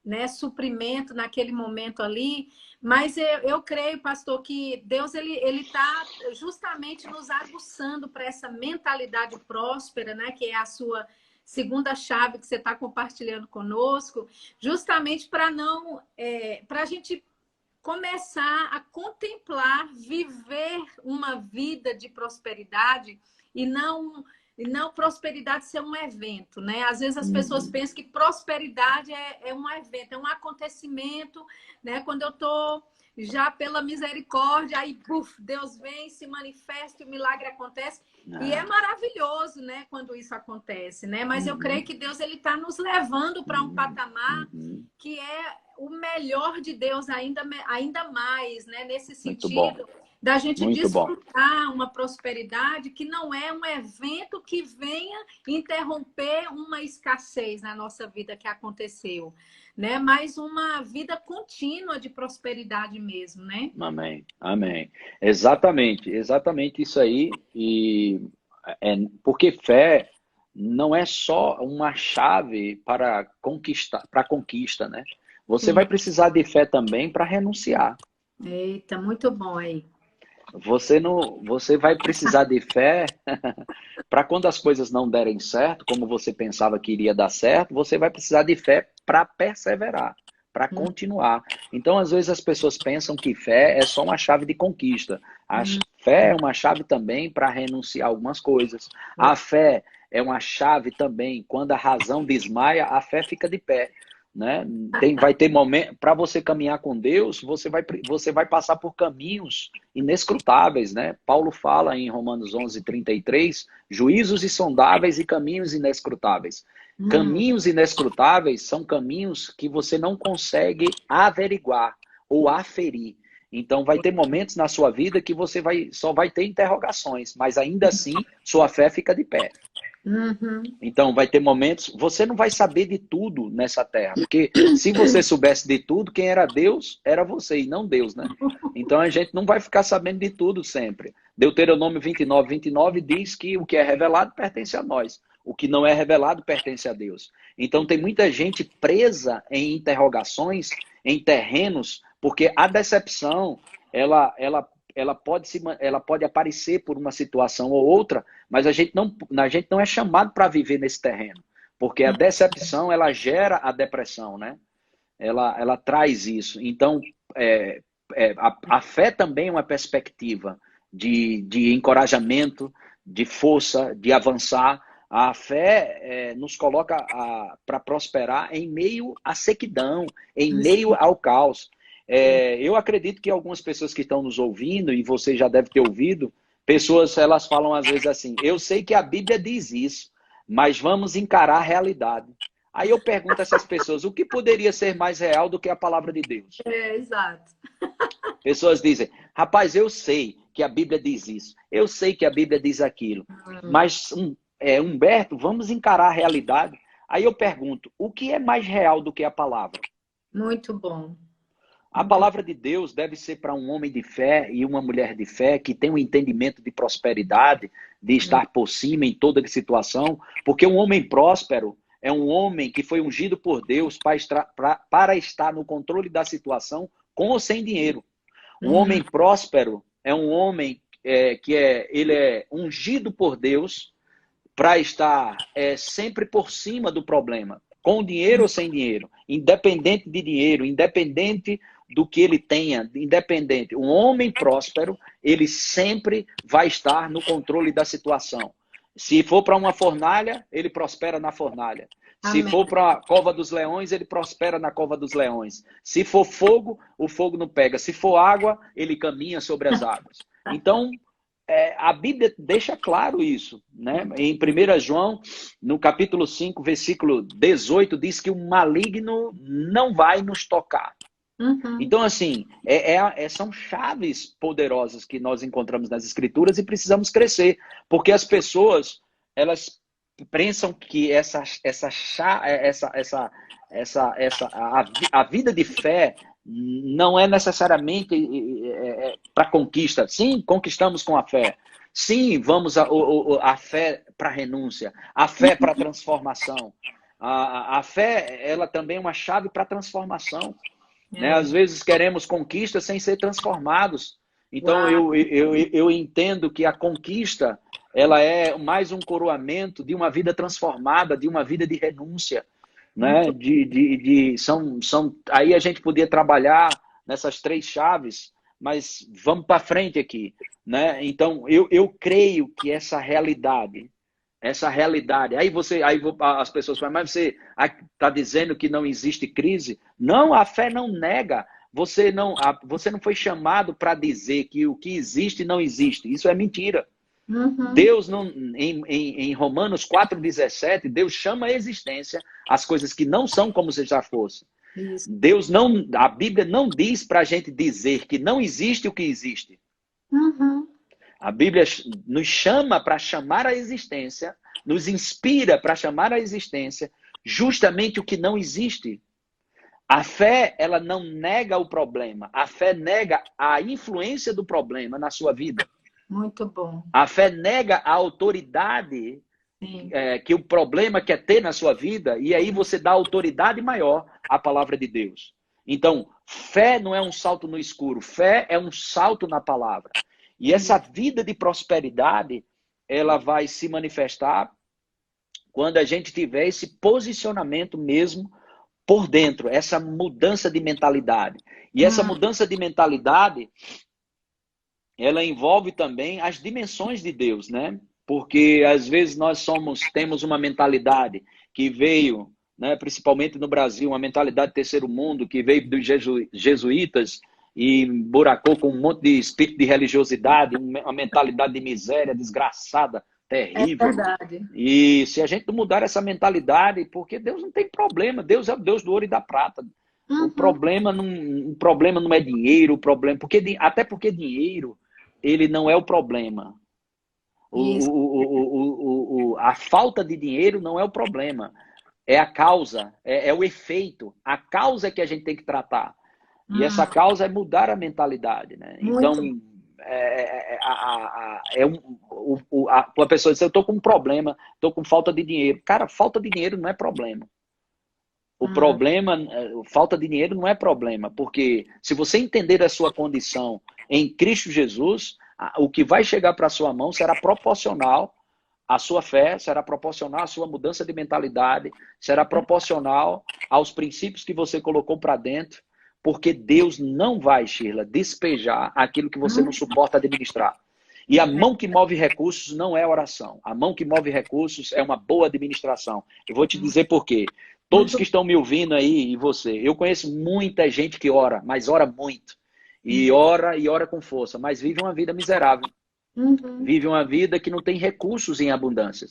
né, suprimento naquele momento ali. Mas eu creio, pastor, que Deus ele está justamente nos aguçando para essa mentalidade próspera, né, que é a sua segunda chave que você está compartilhando conosco, justamente para não, para a gente começar a contemplar, viver uma vida de prosperidade e não prosperidade ser um evento, né? Às vezes as pessoas pensam que prosperidade é um evento, é um acontecimento, né? Quando eu estou já pela misericórdia, aí Deus vem, se manifesta e o milagre acontece. E é maravilhoso, né, quando isso acontece, né? Mas eu creio que Deus ele está nos levando para um patamar que é o melhor de Deus ainda mais, né? Nesse sentido da gente desfrutar uma prosperidade que não é um evento que venha interromper uma escassez na nossa vida que aconteceu, né? Mas uma vida contínua de prosperidade mesmo, né? Amém, amém. Exatamente, exatamente isso aí. E porque fé não é só uma chave para conquista, né? Você vai precisar de fé também para renunciar. Eita, muito bom aí. Você vai precisar de fé para quando as coisas não derem certo, como você pensava que iria dar certo, você vai precisar de fé para perseverar, para continuar. Então, às vezes as pessoas pensam que fé é só uma chave de conquista. A fé é uma chave também para renunciar a algumas coisas. A fé é uma chave também, quando a razão desmaia, a fé fica de pé. Né? Vai ter momento para você caminhar com Deus, você vai passar por caminhos inescrutáveis, né? Paulo fala em Romanos 11:33, juízos insondáveis e caminhos inescrutáveis. Caminhos inescrutáveis são caminhos que você não consegue averiguar ou aferir. Então vai ter momentos na sua vida que você só vai ter interrogações, mas ainda assim sua fé fica de pé. Então, vai ter momentos... Você não vai saber de tudo nessa terra. Porque se você soubesse de tudo, quem era Deus era você e não Deus, né? Então, a gente não vai ficar sabendo de tudo sempre. Deuteronômio 29:29 diz que o que é revelado pertence a nós. O que não é revelado pertence a Deus. Então, tem muita gente presa em interrogações, em terrenos, porque a decepção, ela pode aparecer por uma situação ou outra, mas a gente não é chamado para viver nesse terreno, porque a decepção ela gera a depressão, né? Ela traz isso. Então, a fé também é uma perspectiva de encorajamento, de força, de avançar. A fé nos coloca para prosperar em meio à sequidão, em meio ao caos. Eu acredito que algumas pessoas que estão nos ouvindo, e você já deve ter ouvido, pessoas elas falam às vezes assim, eu sei que a Bíblia diz isso, mas vamos encarar a realidade. Aí eu pergunto a essas pessoas, o que poderia ser mais real do que a palavra de Deus? Exato. Pessoas dizem, rapaz, eu sei que a Bíblia diz isso, eu sei que a Bíblia diz aquilo, mas Humberto, vamos encarar a realidade. Aí eu pergunto, o que é mais real do que a palavra? Muito bom. A palavra de Deus deve ser para um homem de fé e uma mulher de fé que tem um entendimento de prosperidade, de estar por cima em toda situação, porque um homem próspero é um homem que foi ungido por Deus para estar no controle da situação com ou sem dinheiro. Um homem próspero é um homem ele é ungido por Deus para estar sempre por cima do problema, com dinheiro ou sem dinheiro, independente de dinheiro, independente do que ele tenha, independente. Um homem próspero, ele sempre vai estar no controle da situação. Se for para uma fornalha, ele prospera na fornalha. Se for para a cova dos leões, ele prospera na cova dos leões. Se for fogo, o fogo não pega. Se for água, ele caminha sobre as águas. Então, a Bíblia deixa claro isso, né? Em 1 João, no capítulo 5, versículo 18, diz que o maligno não vai nos tocar. Então, assim, são chaves poderosas que nós encontramos nas Escrituras e precisamos crescer, porque as pessoas, elas pensam que a vida de fé não é necessariamente para conquista. Sim, conquistamos com a fé. Sim, vamos a fé para renúncia, a fé para transformação. A fé, ela também é uma chave para transformação. Né? Às vezes queremos conquistas sem ser transformados. Então, eu entendo que a conquista, ela é mais um coroamento de uma vida transformada, de uma vida de renúncia. Né? Aí a gente podia trabalhar nessas 3 chaves, mas vamos para frente aqui. Né? Então, eu creio que essa realidade, aí as pessoas falam, mas você está dizendo que não existe crise? Não, a fé não nega. Você não foi chamado para dizer que o que existe não existe. Isso é mentira. Deus não, em Romanos 4,17, Deus chama a existência as coisas que não são como se já fossem. Deus não, a Bíblia não diz para a gente dizer que não existe o que existe. A Bíblia nos chama para chamar a existência, nos inspira para chamar a existência justamente o que não existe. A fé, ela não nega o problema. A fé nega a influência do problema na sua vida. Muito bom. A fé nega a autoridade que o problema quer ter na sua vida, e aí você dá autoridade maior à palavra de Deus. Então, fé não é um salto no escuro, fé é um salto na palavra. E essa vida de prosperidade, ela vai se manifestar quando a gente tiver esse posicionamento mesmo por dentro, essa mudança de mentalidade. E essa mudança de mentalidade, ela envolve também as dimensões de Deus, né? Porque às vezes nós temos uma mentalidade que veio, né, principalmente no Brasil, uma mentalidade terceiro mundo, que veio dos jesuítas e buracou com um monte de espírito de religiosidade, uma mentalidade de miséria desgraçada, terrível. É verdade. E se a gente não mudar essa mentalidade, porque Deus não tem problema, Deus é o Deus do ouro e da prata. O problema não é dinheiro, até porque dinheiro, ele não é o problema. A falta de dinheiro não é o problema, é a causa, é o efeito. A causa é que a gente tem que tratar. E essa causa é mudar a mentalidade, né? Então, a pessoa diz, eu estou com um problema, estou com falta de dinheiro. Cara, falta de dinheiro não é problema. O problema, falta de dinheiro não é problema, porque se você entender a sua condição em Cristo Jesus, o que vai chegar para a sua mão será proporcional à sua fé, será proporcional à sua mudança de mentalidade, será proporcional aos princípios que você colocou para dentro, porque Deus não vai, Sheila, despejar aquilo que você não suporta administrar. E a mão que move recursos não é oração. A mão que move recursos é uma boa administração. Eu vou te dizer por quê. Todos que estão me ouvindo aí, e você, eu conheço muita gente que ora, mas ora muito. E ora com força, mas vive uma vida miserável. Vive uma vida que não tem recursos em abundância.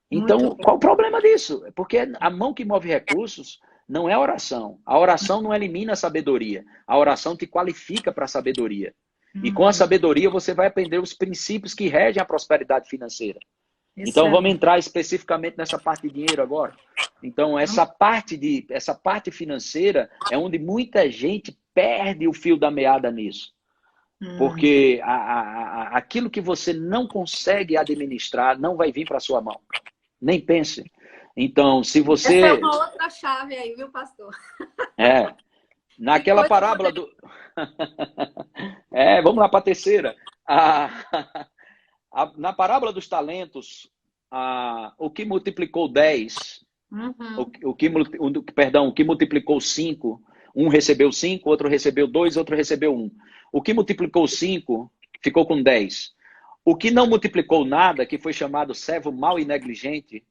Então, qual o problema disso? Porque a mão que move recursos não é a oração. A oração não elimina a sabedoria. A oração te qualifica para a sabedoria. E com a sabedoria você vai aprender os princípios que regem a prosperidade financeira. Então, vamos entrar especificamente nessa parte de dinheiro agora. Então, essa parte financeira é onde muita gente perde o fio da meada nisso. Porque aquilo que você não consegue administrar não vai vir para a sua mão. Nem pense. Então, se você... Essa é uma outra chave aí, viu, pastor? Naquela parábola do... vamos lá para a terceira. Na parábola dos talentos, o que multiplicou 10, o que multiplicou 5, um recebeu 5, outro recebeu 2, outro recebeu 1. O que multiplicou 5 ficou com 10. O que não multiplicou nada, que foi chamado servo mau e negligente,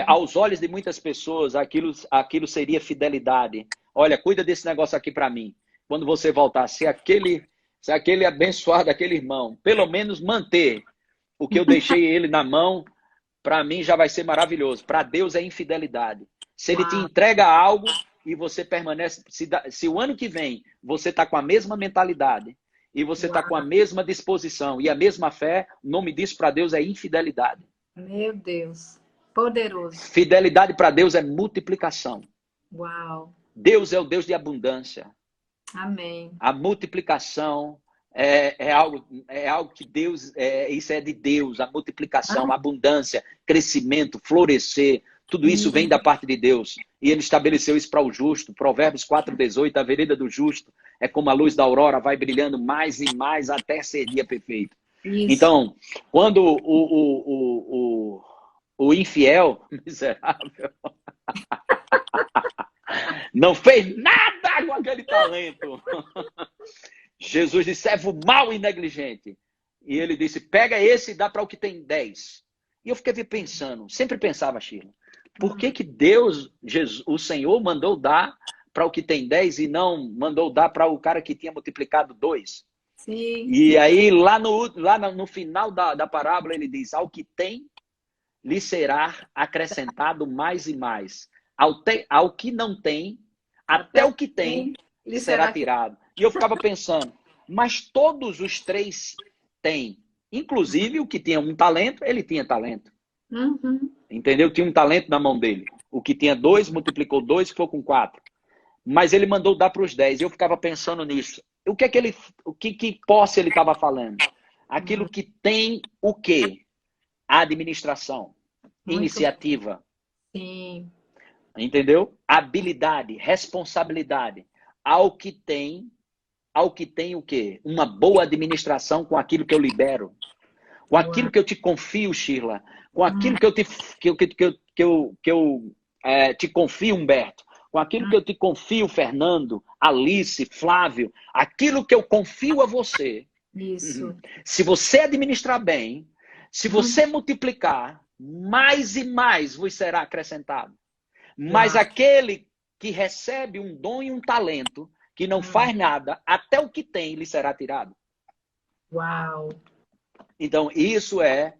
aos olhos de muitas pessoas, aquilo seria fidelidade. Olha, cuida desse negócio aqui para mim. Quando você voltar, se aquele abençoado, aquele irmão, pelo menos manter o que eu deixei ele na mão, para mim já vai ser maravilhoso. Para Deus é infidelidade. Se ele te entrega algo e você permanece... Se o ano que vem você está com a mesma mentalidade e você está com a mesma disposição e a mesma fé, o nome disso para Deus é infidelidade. Meu Deus. Poderoso. Fidelidade para Deus é multiplicação. Uau. Deus é o Deus de abundância. Amém. A multiplicação é algo que Deus, isso é de Deus. A multiplicação, a abundância, crescimento, florescer, tudo isso vem da parte de Deus. E Ele estabeleceu isso para o justo. Provérbios 4,18, a vereda do justo é como a luz da aurora, vai brilhando mais e mais até ser dia perfeito. Isso. Então, quando o infiel, miserável, não fez nada com aquele talento. Jesus disse, servo mau e negligente. E ele disse, pega esse e dá para o que tem 10. E eu fiquei pensando, sempre pensava, Sheila, por que que Deus, Jesus, o Senhor, mandou dar para o que tem 10 e não mandou dar para o cara que tinha multiplicado 2? Sim. E aí, lá no final da parábola, ele diz, ao que tem, lhe será acrescentado mais e mais. Ao que não tem, até o que tem, lhe será tirado. E eu ficava pensando, mas todos os três têm. Inclusive, o que tinha um talento, ele tinha talento. Entendeu? Tinha um talento na mão dele. O que tinha 2, multiplicou 2, ficou com 4. Mas ele mandou dar para os 10. Eu ficava pensando nisso. Que posse ele estava falando? Aquilo que tem o quê? A administração. Iniciativa. Sim. Entendeu? Habilidade, responsabilidade. Ao que tem o quê? Uma boa administração com aquilo que eu libero. Com aquilo que eu te confio, Sheila. Com aquilo que eu te confio, Humberto. Com aquilo que eu te confio, Fernando, Alice, Flávio. Aquilo que eu confio a você. Isso. Se você administrar bem, se você multiplicar, mais e mais vos será acrescentado. Mas aquele que recebe um dom e um talento, que não faz nada, até o que tem lhe será tirado. Uau! Então, isso é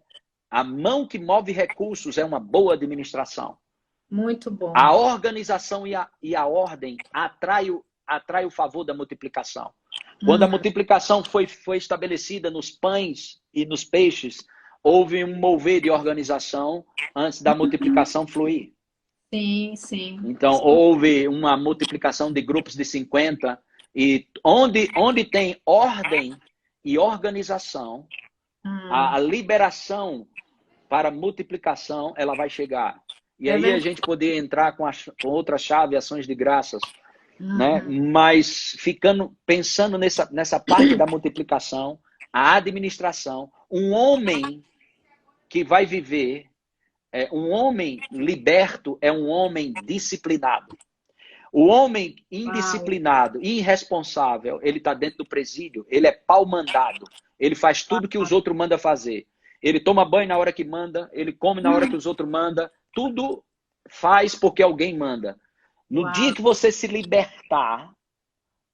a mão que move recursos, é uma boa administração. Muito bom. A organização e a ordem atrai o favor da multiplicação. Quando a multiplicação foi estabelecida nos pães e nos peixes, houve um mover de organização antes da multiplicação fluir. Sim, sim. Então, houve uma multiplicação de grupos de 50, e onde tem ordem e organização, a liberação para multiplicação, ela vai chegar. E aí a gente poderia entrar com outra chave, ações de graças, né? Mas pensando nessa parte da multiplicação, a administração, um homem que vai viver, um homem liberto é um homem disciplinado. O homem indisciplinado, irresponsável, ele está dentro do presídio, ele é pau-mandado, ele faz tudo que os outros mandam fazer. Ele toma banho na hora que manda, ele come na hora que os outros mandam, tudo faz porque alguém manda. No dia que você se libertar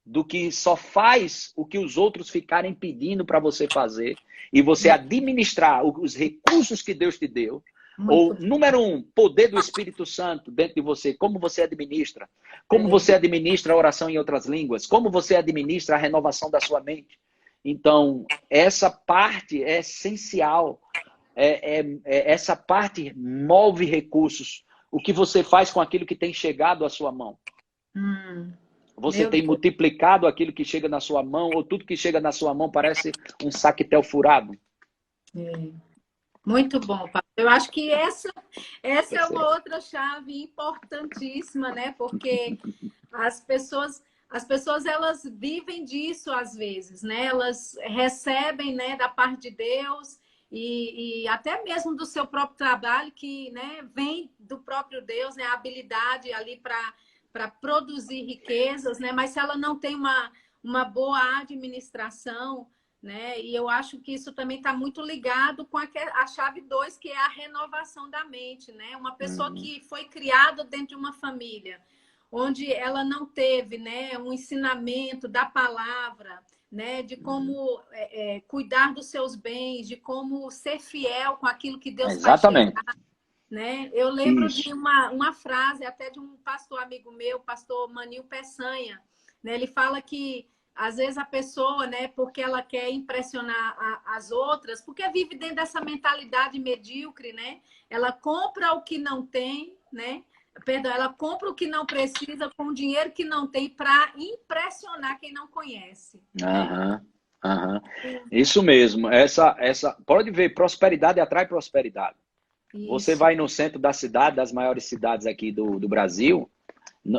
do que só faz o que os outros ficarem pedindo para você fazer, e você administrar os recursos que Deus te deu, ou, número 1, poder do Espírito Santo dentro de você, como você administra. Como você administra a oração em outras línguas. Como você administra a renovação da sua mente. Então, essa parte é essencial. Essa parte move recursos. O que você faz com aquilo que tem chegado à sua mão. Você tem multiplicado aquilo que chega na sua mão, ou tudo que chega na sua mão parece um saquetel furado. Muito bom, Paulo. Eu acho que essa é uma outra chave importantíssima, né? Porque as pessoas elas vivem disso às vezes, né? Elas recebem, né, da parte de Deus e até mesmo do seu próprio trabalho, que, né, vem do próprio Deus, né? A habilidade ali para produzir riquezas, né? Mas se ela não tem uma boa administração, né? E eu acho que isso também está muito ligado com a chave 2, que é a renovação da mente, né? Uma pessoa que foi criada dentro de uma família, onde ela não teve, né, um ensinamento da palavra, né, de como cuidar dos seus bens, de como ser fiel com aquilo que Deus faz chegar, né? Eu lembro de uma frase até de um pastor amigo meu, pastor Manil Peçanha, né? Ele fala que às vezes a pessoa, né, porque ela quer impressionar as outras, porque vive dentro dessa mentalidade medíocre, né? Ela compra o que não tem, né? Perdão, ela compra o que não precisa com o dinheiro que não tem para impressionar quem não conhece, né? Aham, aham. Isso mesmo. Pode ver, prosperidade atrai prosperidade. Você Isso. vai no centro da cidade, das maiores cidades aqui do Brasil,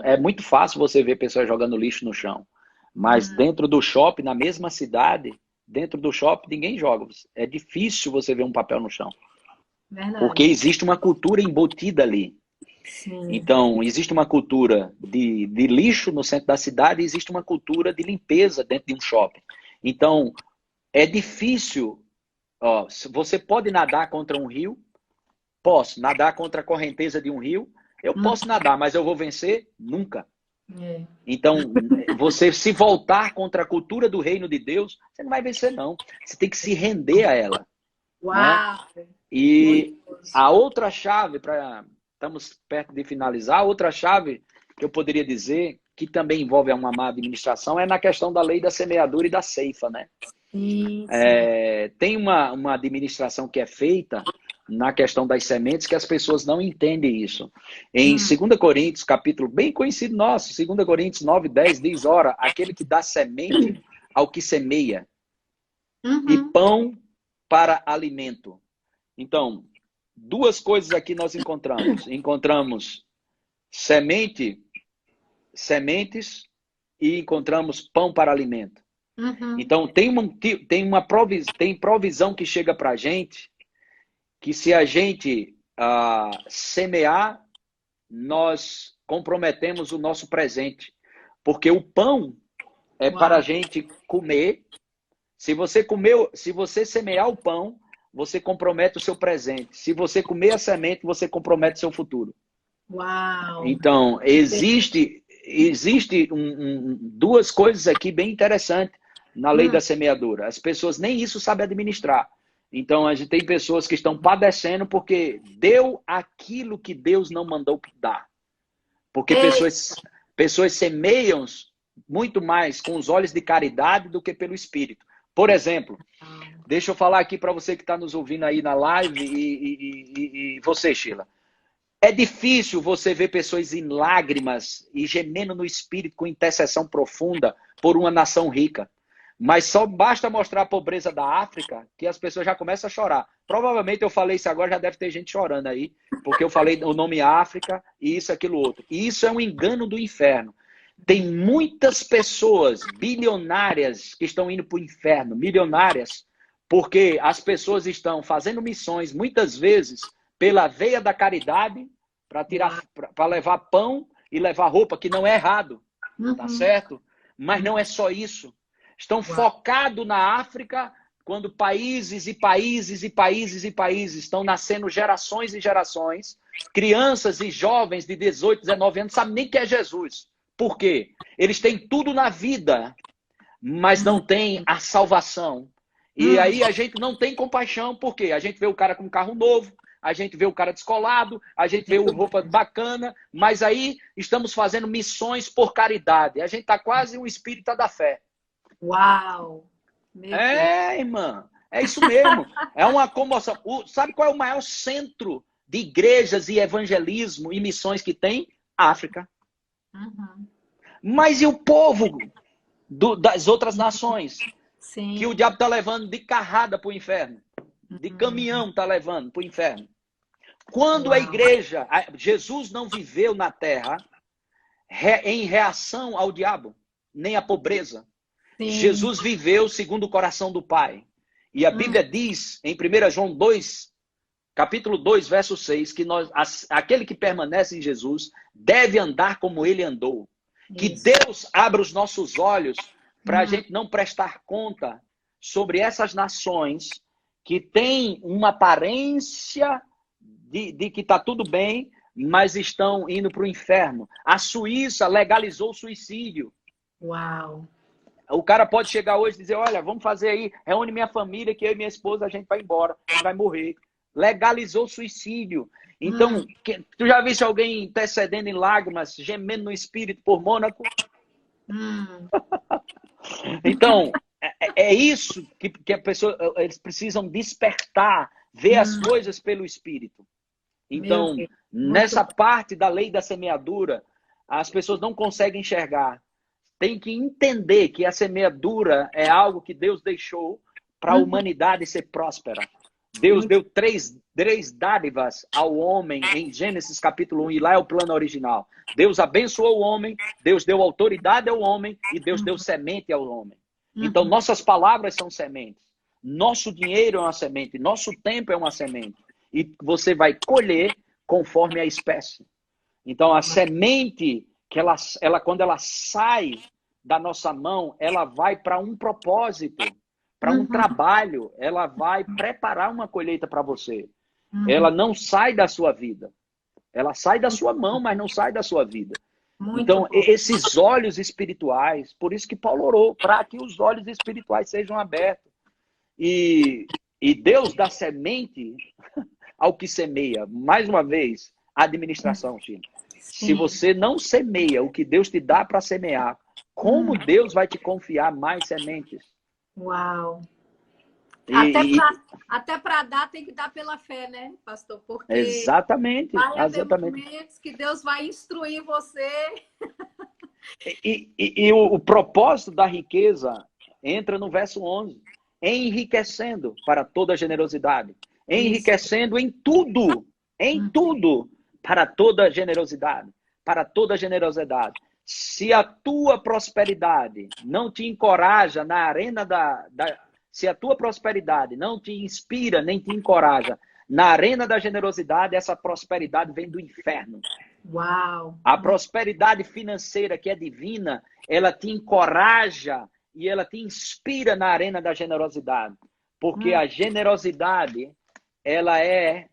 é muito fácil você ver pessoas jogando lixo no chão. Mas dentro do shopping, na mesma cidade, dentro do shopping, ninguém joga. É difícil você ver um papel no chão. Porque Verdade. existe uma cultura embutida ali. Sim. Então, existe uma cultura de lixo no centro da cidade e existe uma cultura de limpeza dentro de um shopping. Então, é difícil. Ó, você pode nadar contra um rio? Posso. Nadar contra a correnteza de um rio? Eu posso nadar, mas eu vou vencer? Nunca. É. Então, você se voltar contra a cultura do reino de Deus, você não vai vencer, não. Você tem que se render a ela. Né? Uau! E a outra chave, estamos perto de finalizar, a outra chave que eu poderia dizer, que também envolve uma má administração, é na questão da lei da semeadura e da ceifa. Né? Tem uma administração que é feita na questão das sementes que as pessoas não entendem isso. Em 2 Coríntios, capítulo bem conhecido nosso, 2 Coríntios 9:10 diz, ora, aquele que dá semente ao que semeia e pão para alimento. Então, duas coisas aqui nós encontramos. Encontramos sementes e encontramos pão para alimento. Então, tem provisão que chega para a gente, que se a gente semear, nós comprometemos o nosso presente. Porque o pão é para a gente comer. Se você semear o pão, você compromete o seu presente. Se você comer a semente, você compromete o seu futuro. Uau! Então, existe duas coisas aqui bem interessantes na lei da semeadura. As pessoas nem isso sabem administrar. Então, a gente tem pessoas que estão padecendo porque deu aquilo que Deus não mandou dar. Porque pessoas semeiam muito mais com os olhos de caridade do que pelo Espírito. Por exemplo, deixa eu falar aqui para você que está nos ouvindo aí na live e você, Sheila. É difícil você ver pessoas em lágrimas e gemendo no Espírito com intercessão profunda por uma nação rica. Mas só basta mostrar a pobreza da África que as pessoas já começam a chorar. Provavelmente eu falei isso agora, já deve ter gente chorando aí, porque eu falei o nome África e isso, aquilo, outro. E isso é um engano do inferno. Tem muitas pessoas bilionárias que estão indo para o inferno, milionárias, porque as pessoas estão fazendo missões, muitas vezes, pela veia da caridade, para levar pão e levar roupa, que não é errado, tá certo? Mas não é só isso. Estão focados na África, quando países e países e países e países estão nascendo gerações e gerações, crianças e jovens de 18, 19 anos sabem nem o que é Jesus. Por quê? Eles têm tudo na vida, mas não têm a salvação. E aí a gente não tem compaixão, por quê? A gente vê o cara com um carro novo, a gente vê o cara descolado, a gente vê roupa bacana, mas aí estamos fazendo missões por caridade. A gente está quase um espírita da fé. Uau! Irmã, é isso mesmo. É uma comoção. Sabe qual é o maior centro de igrejas e evangelismo e missões que tem? África. Mas e o povo das outras nações? Sim. Que o diabo está levando de carrada para o inferno. De caminhão está levando para o inferno. Quando a igreja, Jesus não viveu na terra em reação ao diabo, nem à pobreza. Sim. Jesus viveu segundo o coração do Pai. E a Bíblia diz, em 1 João 2, capítulo 2, verso 6, que aquele que permanece em Jesus deve andar como ele andou. Isso. Que Deus abra os nossos olhos para a gente não prestar conta sobre essas nações que têm uma aparência de que está tudo bem, mas estão indo para o inferno. A Suíça legalizou o suicídio. Uau! O cara pode chegar hoje e dizer, olha, vamos fazer aí, reúne minha família, que eu e minha esposa, a gente vai embora, a gente vai morrer. Legalizou o suicídio. Então, tu já viste alguém intercedendo em lágrimas, gemendo no espírito por Mônaco? Então, é isso que a pessoa, eles precisam despertar, ver as coisas pelo Espírito. Meu Então, Deus, muito nessa parte da lei da semeadura, as pessoas não conseguem enxergar. Tem que entender que a semeadura é algo que Deus deixou para a humanidade ser próspera. Deus muito deu três dádivas ao homem em Gênesis capítulo 1, e lá é o plano original. Deus abençoou o homem, Deus deu autoridade ao homem e Deus deu semente ao homem. Então, nossas palavras são sementes. Nosso dinheiro é uma semente, nosso tempo é uma semente. E você vai colher conforme a espécie. Então, a semente, que ela quando ela sai da nossa mão, ela vai para um propósito, para um trabalho, ela vai preparar uma colheita para você. Ela não sai da sua vida. Ela sai da sua mão, mas não sai da sua vida. muito Então, bom. esses olhos espirituais, por isso que Paulo orou, para que os olhos espirituais sejam abertos. E Deus dá semente ao que semeia. Mais uma vez, administração, China. Se você não semeia o que Deus te dá para semear, como Deus vai te confiar mais sementes? Uau! E, Até para dar, tem que dar pela fé, né, pastor? Porque exatamente, vai haver exatamente. momentos que Deus vai instruir você. E o propósito da riqueza entra no verso 11. Enriquecendo para toda generosidade. Enriquecendo em tudo, para toda generosidade. Para toda generosidade. Se a tua prosperidade não te encoraja na arena se a tua prosperidade não te inspira nem te encoraja na arena da generosidade, essa prosperidade vem do inferno. Uau! A prosperidade financeira que é divina, ela te encoraja e ela te inspira na arena da generosidade. Porque a generosidade, ela é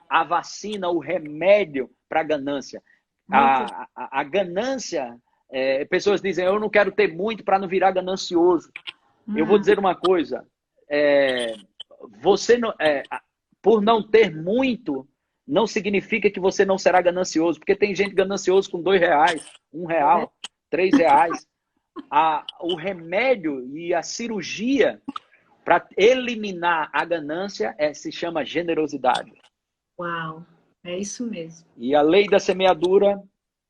a vacina, o remédio para a ganância. A ganância, pessoas dizem, eu não quero ter muito para não virar ganancioso. Eu vou dizer uma coisa, você não, por não ter muito, não significa que você não será ganancioso, porque tem gente ganancioso com R$2, R$1, R$3. O remédio e a cirurgia para eliminar a ganância se chama generosidade. Uau, é isso mesmo. E a lei da semeadura,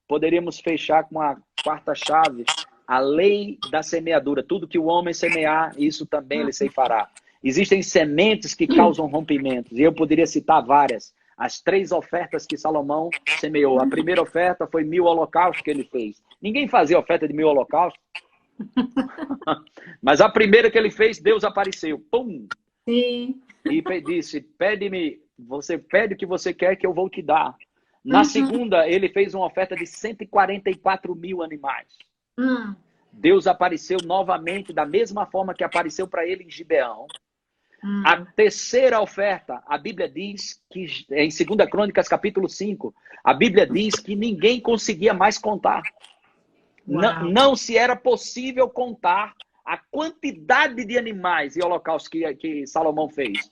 poderíamos fechar com a quarta chave, a lei da semeadura. Tudo que o homem semear, isso também ele ceifará. Existem sementes que causam rompimentos, e eu poderia citar várias. As 3 ofertas que Salomão semeou. A primeira oferta foi 1000 holocaustos que ele fez. Ninguém fazia oferta de 1000 holocaustos. Mas a primeira que ele fez, Deus apareceu. Pum! Sim. E disse, pede-me, você pede o que você quer que eu vou te dar. Na segunda, ele fez uma oferta de 144 mil animais. Deus apareceu novamente, da mesma forma que apareceu para ele em Gibeão. A terceira oferta, a Bíblia diz que, em 2 Crônicas, capítulo 5, a Bíblia diz que ninguém conseguia mais contar. Não se era possível contar a quantidade de animais e holocaustos que Salomão fez.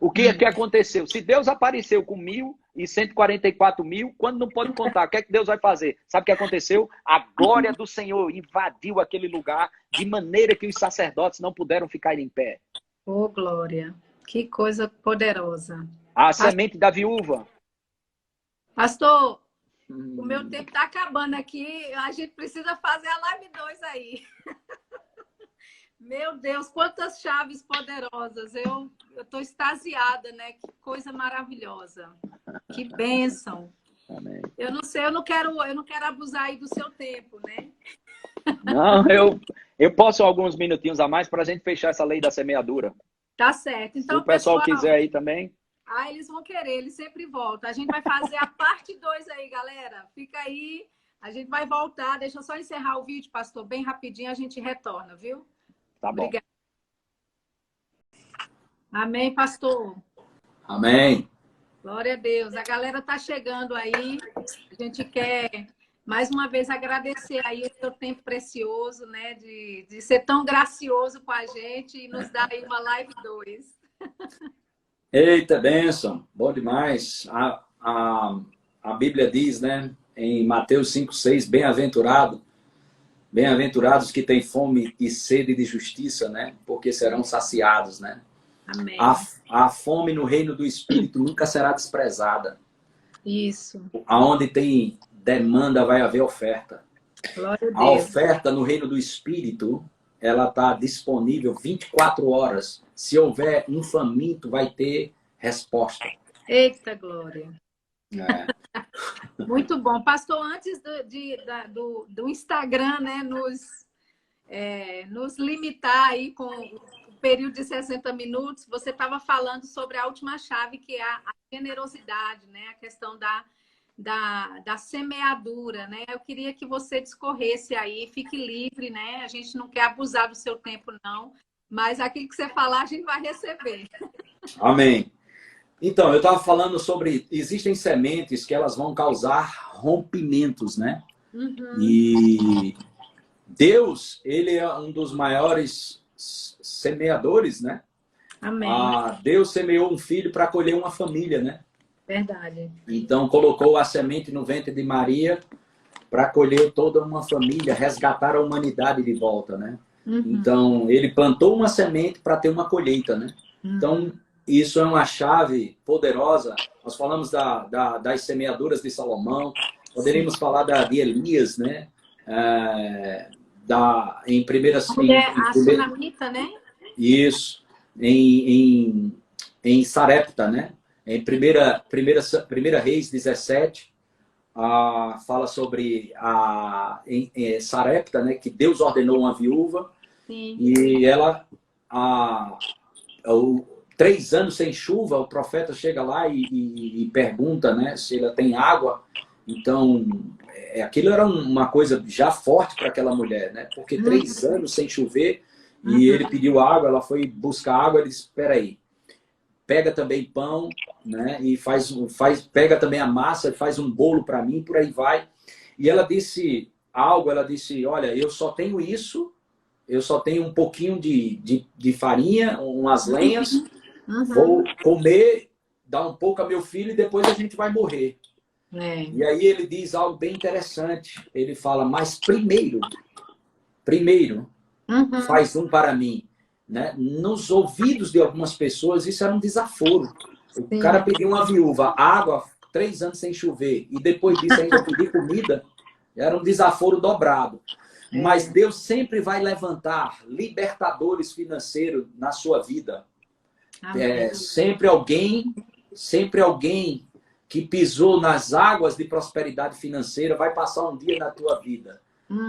O que aconteceu? Se Deus apareceu com 1000 e 144 mil, quando não pode contar, o que é que Deus vai fazer? Sabe o que aconteceu? A glória do Senhor invadiu aquele lugar de maneira que os sacerdotes não puderam ficar em pé. Oh, glória! Que coisa poderosa. A semente da viúva. Pastor, o meu tempo está acabando aqui. A gente precisa fazer a live 2 aí. Meu Deus, quantas chaves poderosas. Eu estou extasiada, né? Que coisa maravilhosa. Que bênção. Amém. Eu não sei, eu não quero abusar aí do seu tempo, né? Não, eu posso alguns minutinhos a mais para a gente fechar essa lei da semeadura. Tá certo. Então, se o pessoal quiser aí também. Eles vão querer, eles sempre voltam. A gente vai fazer a parte 2 aí, galera. Fica aí, a gente vai voltar. Deixa eu só encerrar o vídeo, pastor, bem rapidinho, a gente retorna, viu? Tá bom. Obrigada. Amém, pastor. Amém. Glória a Deus. A galera tá chegando aí. A gente quer, mais uma vez, agradecer aí o seu tempo precioso, né? De ser tão gracioso com a gente e nos dar aí uma live 2. Eita, bênção. Bom demais. A Bíblia diz, né? Em Mateus 5,6, bem-aventurado. Bem-aventurados que têm fome e sede de justiça, né? Porque serão saciados, né? Amém. A fome no reino do Espírito nunca será desprezada. Isso. Aonde tem demanda, vai haver oferta. Glória a A Deus. oferta no reino do Espírito, ela está disponível 24 horas. Se houver um faminto, vai ter resposta. Eita, glória. É. Muito bom. Pastor, antes do Instagram, né, nos limitar aí com o período de 60 minutos, você estava falando sobre a última chave, que é a generosidade, né? A questão da semeadura, né? Eu queria que você discorresse aí, fique livre, né? A gente não quer abusar do seu tempo, não, mas aquilo que você falar, a gente vai receber. Amém. Então, eu estava falando sobre... Existem sementes que elas vão causar rompimentos, né? Uhum. E Deus, ele é um dos maiores semeadores, né? Amém. Deus semeou um filho para colher uma família, né? Verdade. Então, colocou a semente no ventre de Maria para colher toda uma família, resgatar a humanidade de volta, né? Uhum. Então, ele plantou uma semente para ter uma colheita, né? Uhum. Então, isso é uma chave poderosa. Nós falamos das semeaduras de Salomão, poderíamos falar de Elias, né? Em primeiras... A Sunamita, né? Isso. Em Sarepta, né? Em primeira Reis 17, fala sobre em Sarepta, né? Que Deus ordenou uma viúva. Sim. E ela... 3 anos sem chuva, o profeta chega lá e pergunta, né, se ela tem água. Então, aquilo era uma coisa já forte para aquela mulher, né? Porque 3 anos sem chover, e ele pediu água, ela foi buscar água, ele disse, espera aí, pega também pão, né? E pega também a massa, faz um bolo para mim, por aí vai. E ela disse ela disse, olha, eu só tenho isso, eu só tenho um pouquinho de farinha, umas lenhas, vou comer, dar um pouco a meu filho e depois a gente vai morrer. E aí ele diz algo bem interessante. Ele fala, mas primeiro faz um para mim. Né? Nos ouvidos de algumas pessoas, isso era um desaforo. O cara pediu uma viúva, água, 3 anos sem chover, e depois disso ainda pedir comida, era um desaforo dobrado. Mas Deus sempre vai levantar libertadores financeiros na sua vida. Sempre alguém que pisou nas águas de prosperidade financeira vai passar um dia na tua vida.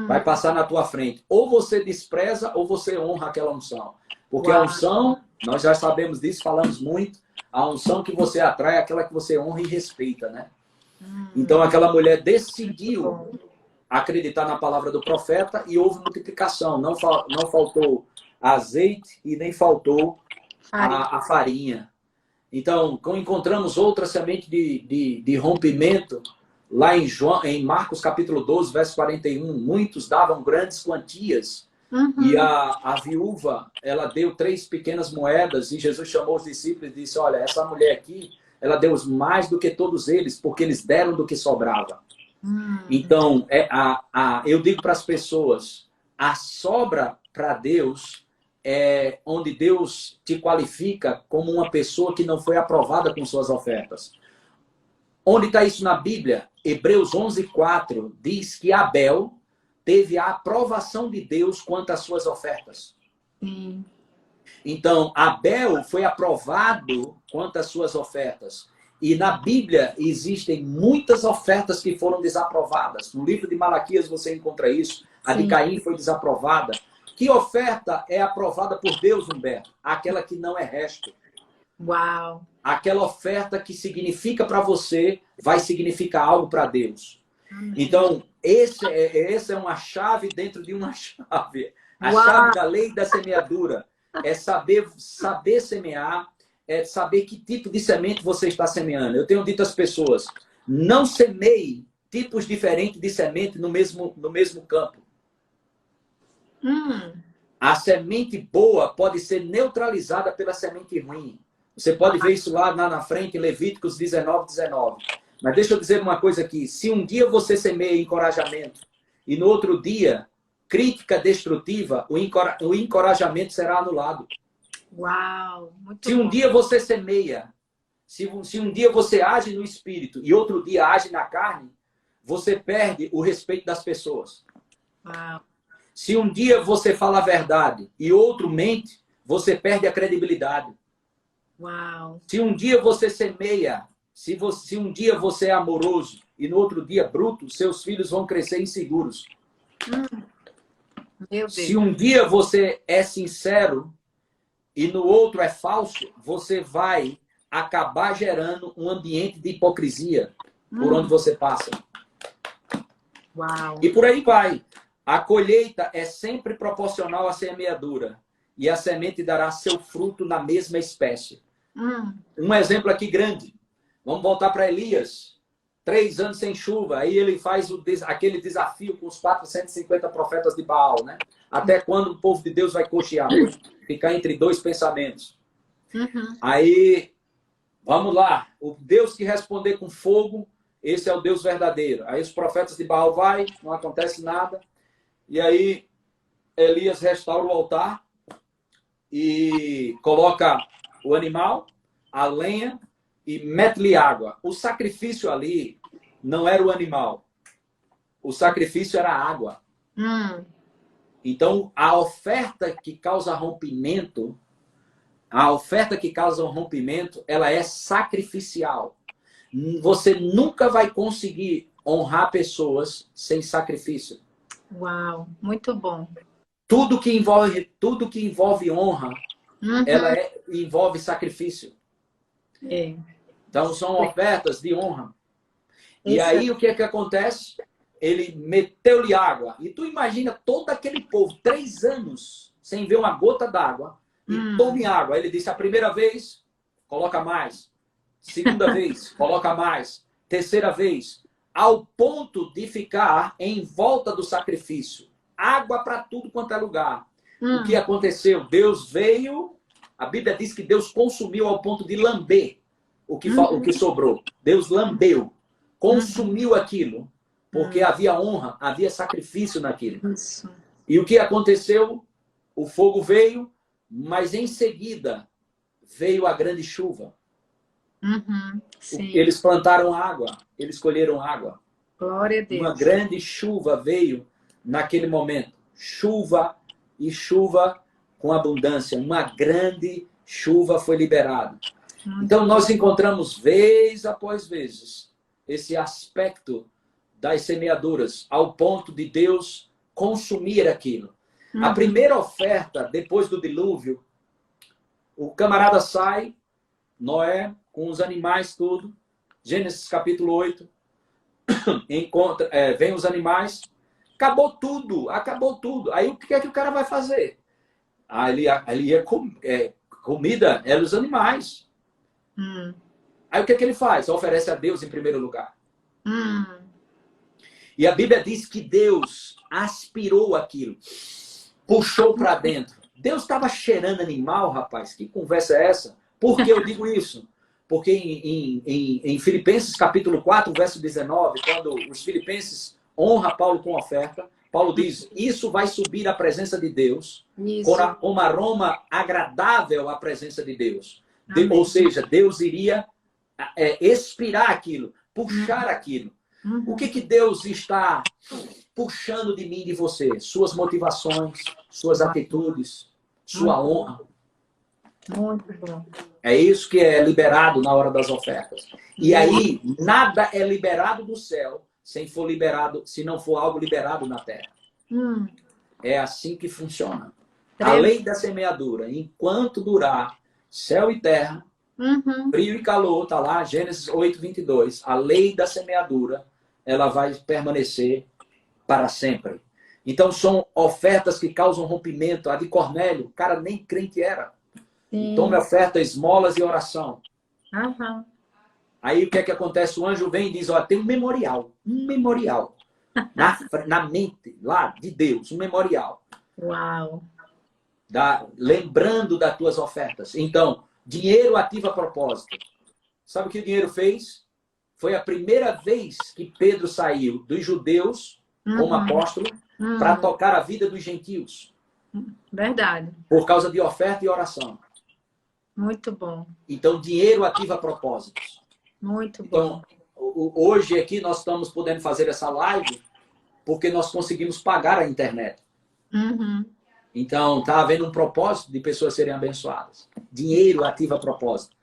Vai passar na tua frente. Ou você despreza ou você honra aquela unção. Porque a unção, nós já sabemos disso, falamos muito, a unção que você atrai é aquela que você honra e respeita, né? Então aquela mulher decidiu acreditar na palavra do profeta e houve multiplicação. Não faltou azeite e nem faltou a farinha. Então, encontramos outra semente de rompimento lá em Marcos capítulo 12, verso 41. Muitos davam grandes quantias. E a viúva, ela deu 3 pequenas moedas e Jesus chamou os discípulos e disse, olha, essa mulher aqui, ela deu mais do que todos eles, porque eles deram do que sobrava. Então, eu digo para as pessoas, a sobra para Deus é onde Deus te qualifica como uma pessoa que não foi aprovada com suas ofertas. Onde está isso na Bíblia? Hebreus 11:4 diz que Abel teve a aprovação de Deus quanto às suas ofertas. Então, Abel foi aprovado quanto às suas ofertas. E na Bíblia existem muitas ofertas que foram desaprovadas. No livro de Malaquias você encontra isso. A de Caim foi desaprovada. Que oferta é aprovada por Deus, Humberto? Aquela que não é resto. Uau! Aquela oferta que significa para você, vai significar algo para Deus. Amém. Então, essa é uma chave dentro de uma chave. A chave da lei da semeadura é saber semear, é saber que tipo de semente você está semeando. Eu tenho dito às pessoas, não semeie tipos diferentes de semente no mesmo campo. A semente boa pode ser neutralizada pela semente ruim. Você pode ver isso lá na frente, em Levíticos 19:19. Mas deixa eu dizer uma coisa aqui. Se um dia você semeia encorajamento e no outro dia crítica destrutiva, o encorajamento será anulado. Uau, muito Se um bom. dia você semeia, se um dia você age no espírito e outro dia age na carne, você perde o respeito das pessoas. Uau. Se um dia você fala a verdade e outro mente, você perde a credibilidade. Uau. Se um dia você semeia, se um dia você é amoroso e no outro dia bruto, seus filhos vão crescer inseguros. Meu Deus. Se um dia você é sincero e no outro é falso, você vai acabar gerando um ambiente de hipocrisia por onde você passa. Uau. E por aí vai. A colheita é sempre proporcional à semeadura e a semente dará seu fruto na mesma espécie. Um exemplo aqui grande. Vamos voltar para Elias. 3 anos sem chuva. Aí ele faz aquele desafio com os 450 profetas de Baal, né? Até quando o povo de Deus vai cochear? Ficar entre 2 pensamentos. Aí, vamos lá. O Deus que responder com fogo, esse é o Deus verdadeiro. Aí os profetas de Baal vai, não acontece nada. E aí Elias restaura o altar e coloca o animal, a lenha e mete-lhe água. O sacrifício ali não era o animal. O sacrifício era a água. Então, a oferta que causa rompimento, ela é sacrificial. Você nunca vai conseguir honrar pessoas sem sacrifício. Uau, muito bom. Tudo que envolve honra, ela envolve sacrifício. É. Então, são ofertas de honra. E aí, o que é que acontece? Ele meteu-lhe água. E tu imagina todo aquele povo, 3 anos, sem ver uma gota d'água, e tome água. Aí ele disse, a primeira vez, coloca mais. Segunda vez, coloca mais. Terceira vez, ao ponto de ficar em volta do sacrifício. Água para tudo quanto é lugar. O que aconteceu? Deus veio, a Bíblia diz que Deus consumiu ao ponto de lamber o que sobrou. Deus lambeu, consumiu aquilo, porque havia honra, havia sacrifício naquilo. Isso. E o que aconteceu? O fogo veio, mas em seguida veio a grande chuva. Sim. Eles plantaram água, eles colheram água. Glória a Deus. Uma grande chuva veio naquele momento. Chuva e chuva com abundância. Uma grande chuva foi liberada. Então, nós encontramos vez após vezes esse aspecto das semeaduras, ao ponto de Deus consumir aquilo. A primeira oferta, depois do dilúvio, o camarada sai, Noé, com os animais, tudo. Gênesis capítulo 8. Vem os animais. Acabou tudo. Aí o que é que o cara vai fazer? Ali comida era os animais. Aí o que é que ele faz? Oferece a Deus em primeiro lugar. E a Bíblia diz que Deus aspirou aquilo. Puxou para dentro. Deus estava cheirando animal, rapaz. Que conversa é essa? Por que eu digo isso? Porque em Filipenses capítulo 4, verso 19, quando os filipenses honram Paulo com oferta, Paulo diz, isso vai subir à presença de Deus, como aroma agradável à presença de Deus. Ou seja, Deus iria expirar aquilo, puxar aquilo. O que Deus está puxando de mim e de você? Suas motivações, suas atitudes, sua honra. Muito bom. É isso que é liberado na hora das ofertas. E aí, nada é liberado do céu se não for algo liberado na terra. É assim que funciona. A lei da semeadura, enquanto durar céu e terra, frio e calor, tá lá, Gênesis 8, 22. A lei da semeadura, ela vai permanecer para sempre. Então, são ofertas que causam rompimento. A de Cornélio, o cara nem crente era. Tome oferta, esmolas e oração. Aí o que é que acontece? O anjo vem e diz, ó, tem um memorial na mente lá de Deus, um memorial. Uau. Lembrando das tuas ofertas. Então, dinheiro ativa propósito. Sabe o que o dinheiro fez? Foi a primeira vez que Pedro saiu dos judeus como apóstolo para tocar a vida dos gentios. Verdade. Por causa de oferta e oração. Muito bom. Então, dinheiro ativa propósitos. Muito bom. Então, hoje aqui nós estamos podendo fazer essa live porque nós conseguimos pagar a internet. Então, está havendo um propósito de pessoas serem abençoadas. Dinheiro ativa propósito.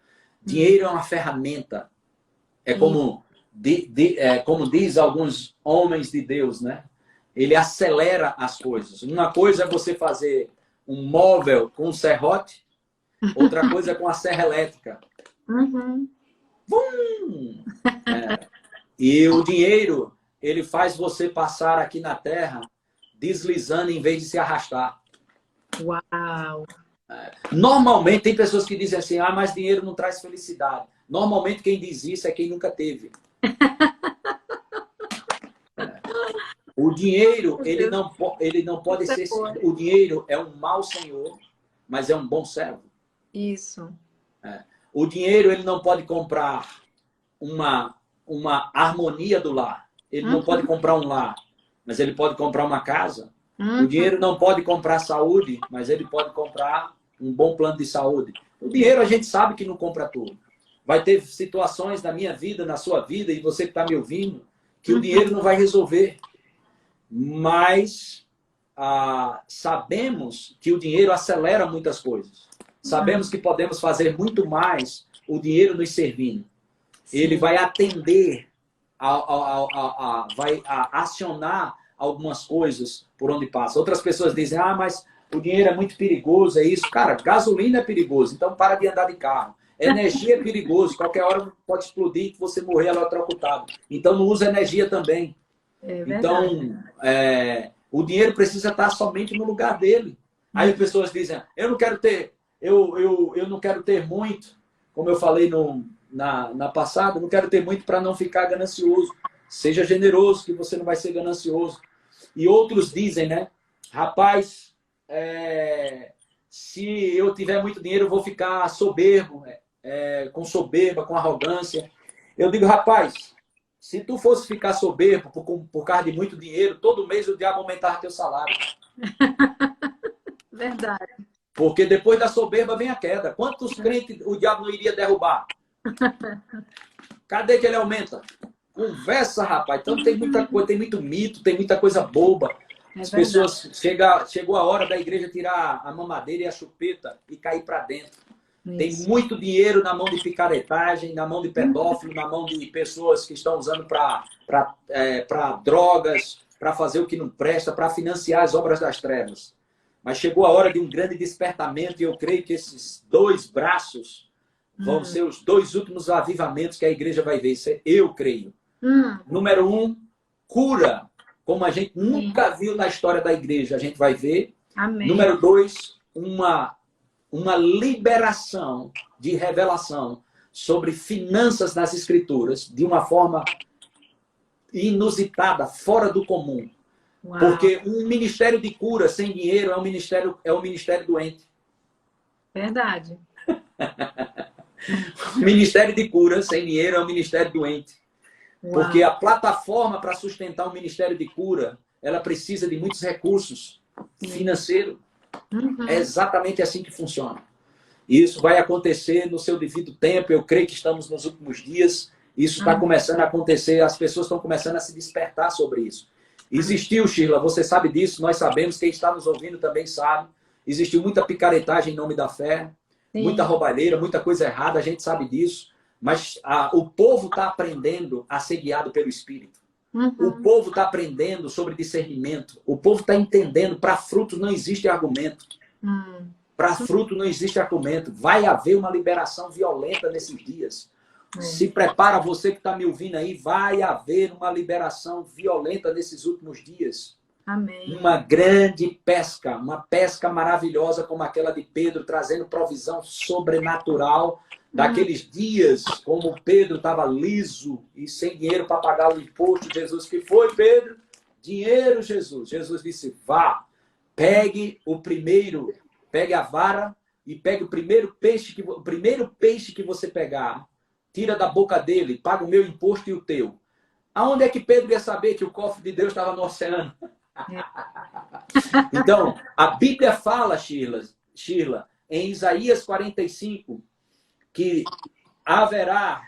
Dinheiro é uma ferramenta. É como, como diz alguns homens de Deus, né? Ele acelera as coisas. Uma coisa é você fazer um móvel com um serrote, outra coisa é com a serra elétrica. E o dinheiro, ele faz você passar aqui na Terra deslizando em vez de se arrastar. Uau! Normalmente, tem pessoas que dizem assim, ah, mas dinheiro não traz felicidade. Normalmente, quem diz isso é quem nunca teve. O dinheiro, ele não pode ser... O dinheiro é um mau senhor, mas é um bom servo. Isso. O dinheiro, ele não pode comprar uma harmonia do lar. Ele não pode comprar um lar, mas ele pode comprar uma casa. O dinheiro não pode comprar saúde, mas ele pode comprar um bom plano de saúde. O dinheiro, a gente sabe que não compra tudo. Vai ter situações na minha vida, na sua vida, e você que está me ouvindo, que o dinheiro não vai resolver. Mas sabemos que o dinheiro acelera muitas coisas. Sabemos que podemos fazer muito mais o dinheiro nos servindo. Sim. Ele vai atender, vai acionar algumas coisas por onde passa. Outras pessoas dizem, ah, mas o dinheiro é muito perigoso, é isso. Cara, gasolina é perigoso, então para de andar de carro. Energia é perigoso, qualquer hora pode explodir e você morrer eletrocutado. Então não usa energia também. Então, o dinheiro precisa estar somente no lugar dele. Aí as pessoas dizem, eu não quero ter, eu não quero ter muito, como eu falei na passada, eu não quero ter muito para não ficar ganancioso. Seja generoso, que você não vai ser ganancioso. E outros dizem, né? Rapaz, se eu tiver muito dinheiro, eu vou ficar soberbo, com soberba, com arrogância. Eu digo, rapaz, se tu fosse ficar soberbo por causa de muito dinheiro, todo mês o diabo aumentava teu salário. Verdade. Porque depois da soberba vem a queda. Quantos crentes o diabo não iria derrubar? Cadê que ele aumenta? Conversa, rapaz. Então tem muita coisa, tem muito mito, tem muita coisa boba. As pessoas... Chegou a hora da igreja tirar a mamadeira e a chupeta e cair para dentro. Isso. Tem muito dinheiro na mão de picaretagem, na mão de pedófilo, na mão de pessoas que estão usando para drogas, para fazer o que não presta, para financiar as obras das trevas. Mas chegou a hora de um grande despertamento e eu creio que esses dois braços vão ser os dois últimos avivamentos que a igreja vai ver. Isso eu creio. Número 1, cura, como a gente nunca viu na história da igreja, a gente vai ver. Amém. Número 2, uma liberação de revelação sobre finanças nas escrituras de uma forma inusitada, fora do comum. Uau. Porque um ministério de cura sem dinheiro é um ministério doente. Verdade. Ministério de cura sem dinheiro é um ministério doente. Uau. Porque a plataforma para sustentar um ministério de cura, ela precisa de muitos recursos financeiros. É exatamente assim que funciona. Isso vai acontecer no seu devido tempo. Eu creio que estamos nos últimos dias. Isso está começando a acontecer. As pessoas estão começando a se despertar sobre isso. Existiu, Sheila, você sabe disso, nós sabemos, quem está nos ouvindo também sabe. Existiu muita picaretagem em nome da fé, muita roubalheira, muita coisa errada, a gente sabe disso. Mas o povo está aprendendo a ser guiado pelo Espírito. O povo está aprendendo sobre discernimento. O povo está entendendo, para frutos não existe argumento. Para fruto não existe argumento. Vai haver uma liberação violenta nesses dias. Se prepara, você que está me ouvindo aí, vai haver uma liberação violenta nesses últimos dias. Amém. Uma grande pesca, uma pesca maravilhosa como aquela de Pedro, trazendo provisão sobrenatural. Daqueles dias, como Pedro estava liso e sem dinheiro para pagar o imposto, Jesus, que foi, Pedro? Dinheiro, Jesus. Jesus disse, vá, pegue a vara e pegue o primeiro peixe que você pegar, tira da boca dele, paga o meu imposto e o teu. Aonde é que Pedro ia saber que o cofre de Deus estava no oceano? Então, a Bíblia fala, Sheila, em Isaías 45, que haverá,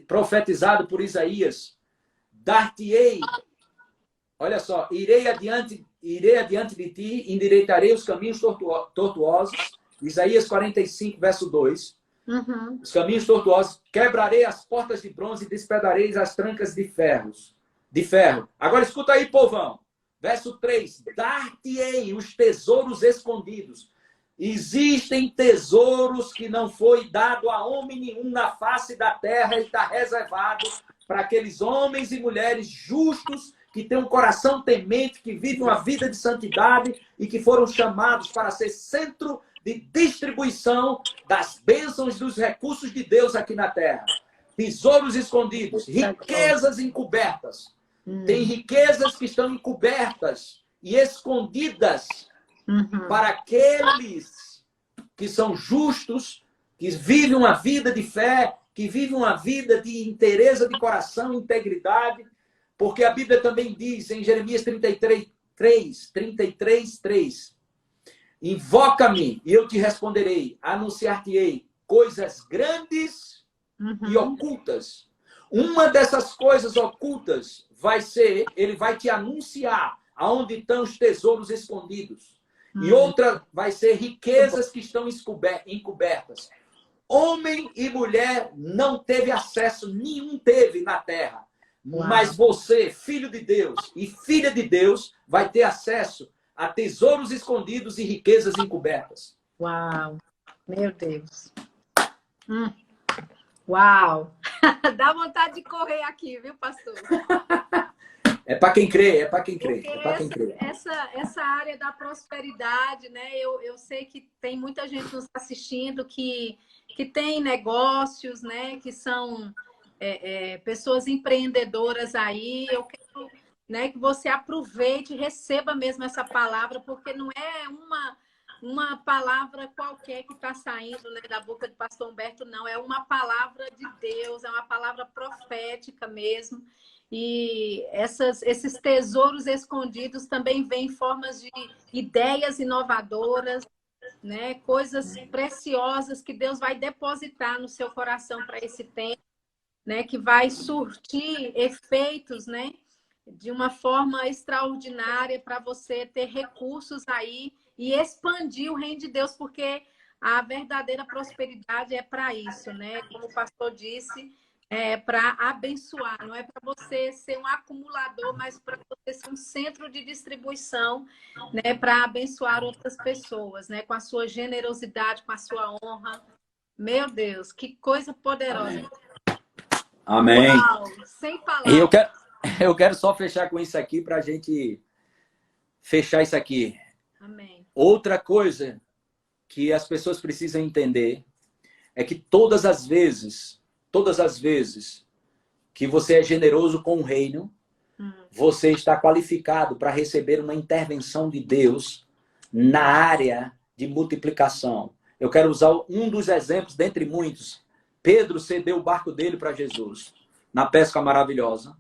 profetizado por Isaías, dar-te-ei, olha só, irei adiante de ti, endireitarei os caminhos tortuosos, Isaías 45, verso 2, os caminhos tortuosos, quebrarei as portas de bronze e despedareis as trancas de ferro. Agora escuta aí, povão. Verso 3, dar-te-ei os tesouros escondidos. Existem tesouros que não foi dado a homem nenhum na face da terra e está reservado para aqueles homens e mulheres justos que têm um coração temente, que vivem uma vida de santidade e que foram chamados para ser centro de distribuição das bênçãos dos recursos de Deus aqui na terra. Tesouros escondidos, riquezas encobertas. Tem riquezas que estão encobertas e escondidas para aqueles que são justos, que vivem uma vida de fé, que vivem uma vida de inteireza de coração, integridade. Porque a Bíblia também diz em Jeremias 33:3, invoca-me e eu te responderei, anunciar-te-ei coisas grandes e ocultas. Uma dessas coisas ocultas vai ser, ele vai te anunciar aonde estão os tesouros escondidos. E outra vai ser riquezas que estão encobertas. Homem e mulher não teve acesso, nenhum teve na terra. Uau. Mas você, filho de Deus e filha de Deus, vai ter acesso a tesouros escondidos e riquezas encobertas. Uau! Meu Deus! Uau! Dá vontade de correr aqui, viu, pastor? É para quem crê, é para quem crê. É para quem crê. Essa área da prosperidade, né? Eu sei que tem muita gente nos assistindo que tem negócios, né? Que são pessoas empreendedoras aí. Eu quero, né, que você aproveite e receba mesmo essa palavra, porque não é uma palavra qualquer que está saindo, né, da boca do pastor Humberto, não. É uma palavra de Deus, é uma palavra profética mesmo. E esses tesouros escondidos também vêm em formas de ideias inovadoras, né? Coisas preciosas que Deus vai depositar no seu coração para esse tempo, né? Que vai surtir efeitos, né? De uma forma extraordinária para você ter recursos aí e expandir o reino de Deus, porque a verdadeira prosperidade é para isso, né? Como o pastor disse, é para abençoar, não é para você ser um acumulador, mas para você ser um centro de distribuição, né? Para abençoar outras pessoas, né? Com a sua generosidade, com a sua honra. Meu Deus, que coisa poderosa. Amém. Uau, sem palavras. E eu quero só fechar com isso aqui para a gente fechar isso aqui. Amém. Outra coisa que as pessoas precisam entender é que todas as vezes que você é generoso com o reino, você está qualificado para receber uma intervenção de Deus na área de multiplicação. Eu quero usar um dos exemplos, dentre muitos. Pedro cedeu o barco dele para Jesus, na pesca maravilhosa.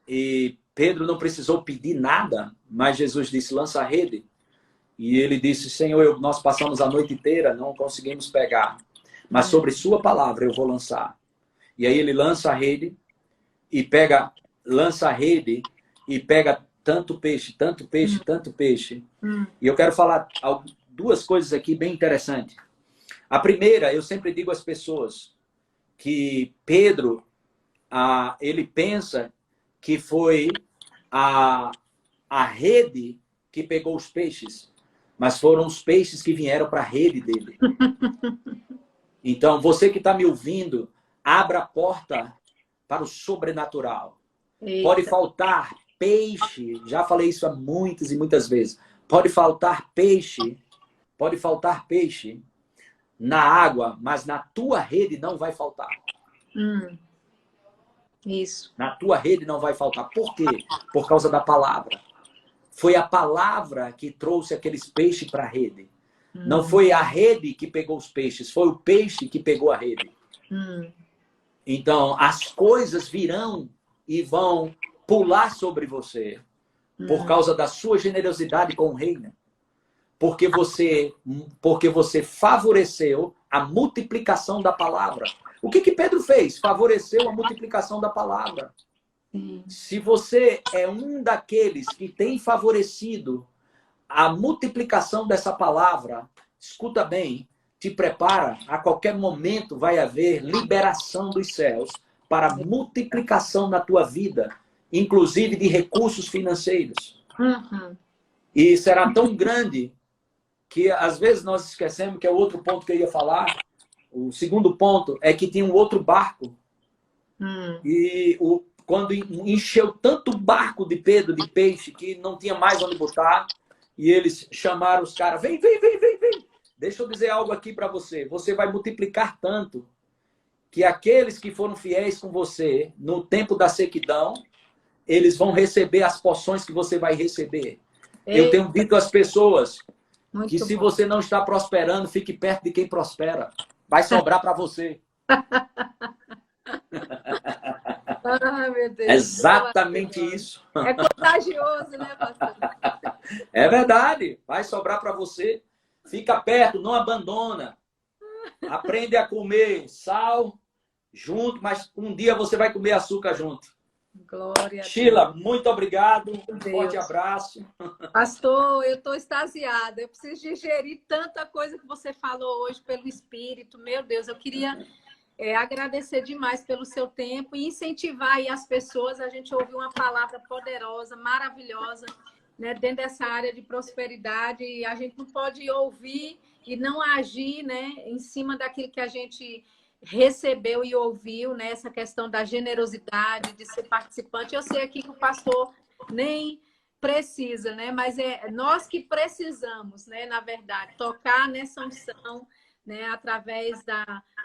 E Pedro não precisou pedir nada, mas Jesus disse, lança a rede. E ele disse, Senhor, nós passamos a noite inteira, não conseguimos pegar. Mas sobre sua palavra eu vou lançar. E aí ele lança a rede e pega tanto peixe, tanto peixe, tanto peixe. E eu quero falar duas coisas aqui bem interessantes. A primeira, eu sempre digo às pessoas que Pedro, ele pensa que foi a rede que pegou os peixes, mas foram os peixes que vieram para a rede dele. Então, você que está me ouvindo, abra a porta para o sobrenatural. Eita. Pode faltar peixe, já falei isso há muitas e muitas vezes. Pode faltar peixe na água, mas na tua rede não vai faltar. Isso. Na tua rede não vai faltar. Por quê? Por causa da palavra. Foi a palavra que trouxe aqueles peixes para a rede. Não foi a rede que pegou os peixes, foi o peixe que pegou a rede. Então, as coisas virão e vão pular sobre você. por causa da sua generosidade com o reino. Porque você favoreceu a multiplicação da palavra. O que Pedro fez? Favoreceu a multiplicação da palavra. Sim. Se você é um daqueles que tem favorecido a multiplicação dessa palavra, escuta bem, te prepara, a qualquer momento vai haver liberação dos céus para multiplicação na tua vida, inclusive de recursos financeiros. E será tão grande que às vezes nós esquecemos, que é o outro ponto que eu ia falar. O segundo ponto é que tinha um outro barco. E quando encheu tanto o barco de Pedro, de peixe, que não tinha mais onde botar, e eles chamaram os caras, vem. Deixa eu dizer algo aqui para você. Você vai multiplicar tanto que aqueles que foram fiéis com você no tempo da sequidão, eles vão receber as porções que você vai receber. Eu tenho dito às pessoas que se você não está prosperando, fique perto de quem prospera. Vai sobrar para você. Ah, meu Deus. Exatamente isso. É contagioso, né, pastor? É verdade. Vai sobrar para você. Fica perto, não abandona. Aprende a comer sal junto, mas um dia você vai comer açúcar junto. Glória a Sheila, muito obrigado. Um Deus. forte abraço. Pastor, eu estou extasiada. Eu preciso digerir tanta coisa que você falou hoje pelo Espírito. Meu Deus, eu queria agradecer demais pelo seu tempo e incentivar aí as pessoas. A gente ouviu uma palavra poderosa, maravilhosa, né, dentro dessa área de prosperidade. E a gente não pode ouvir e não agir, né, em cima daquilo que a gente recebeu e ouviu, né, essa questão da generosidade, de ser participante. Eu sei aqui que o pastor nem precisa, né, mas é nós que precisamos, né, na verdade, tocar nessa unção, né, através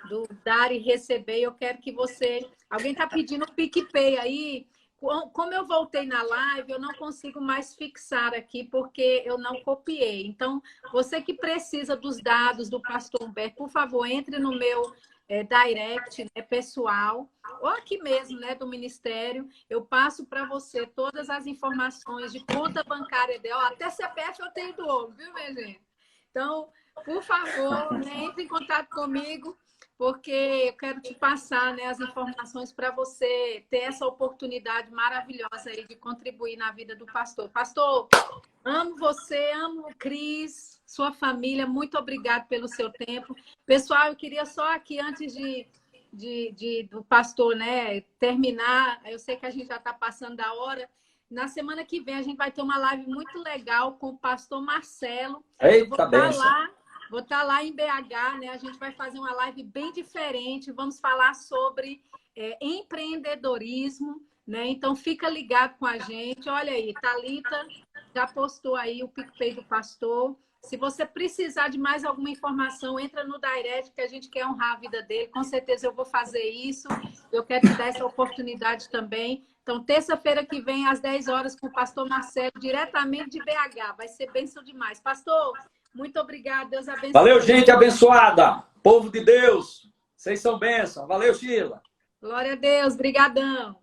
do dar e receber. Eu quero que você... Alguém está pedindo o PicPay aí. Como eu voltei na live, eu não consigo mais fixar aqui, porque eu não copiei. Então, você que precisa dos dados do pastor Humberto, por favor, entre no meu direct, né, pessoal, ou aqui mesmo, né, do ministério. Eu passo para você todas as informações de conta bancária dela. Até CPF eu tenho do homem, viu, minha gente? Então, por favor, né, entre em contato comigo, porque eu quero te passar, né, as informações para você ter essa oportunidade maravilhosa aí de contribuir na vida do pastor. Pastor, amo você, amo o Cris, sua família, muito obrigado pelo seu tempo. Pessoal, eu queria só aqui, antes do pastor, né, terminar, eu sei que a gente já está passando da hora. Na semana que vem a gente vai ter uma live muito legal com o pastor Marcelo. Eita, benção. Vou estar lá em BH, né? A gente vai fazer uma live bem diferente. Vamos falar sobre empreendedorismo, né? Então, fica ligado com a gente. Olha aí, Thalita já postou aí o PicPay do pastor. Se você precisar de mais alguma informação, entra no direct, que a gente quer honrar a vida dele. Com certeza eu vou fazer isso. Eu quero te dar essa oportunidade também. Então, terça-feira que vem, às 10 horas, com o pastor Marcelo, diretamente de BH. Vai ser bênção demais. Pastor, muito obrigada. Deus abençoe. Valeu, gente abençoada. Povo de Deus. Vocês são bênção. Valeu, Sheila. Glória a Deus. Brigadão.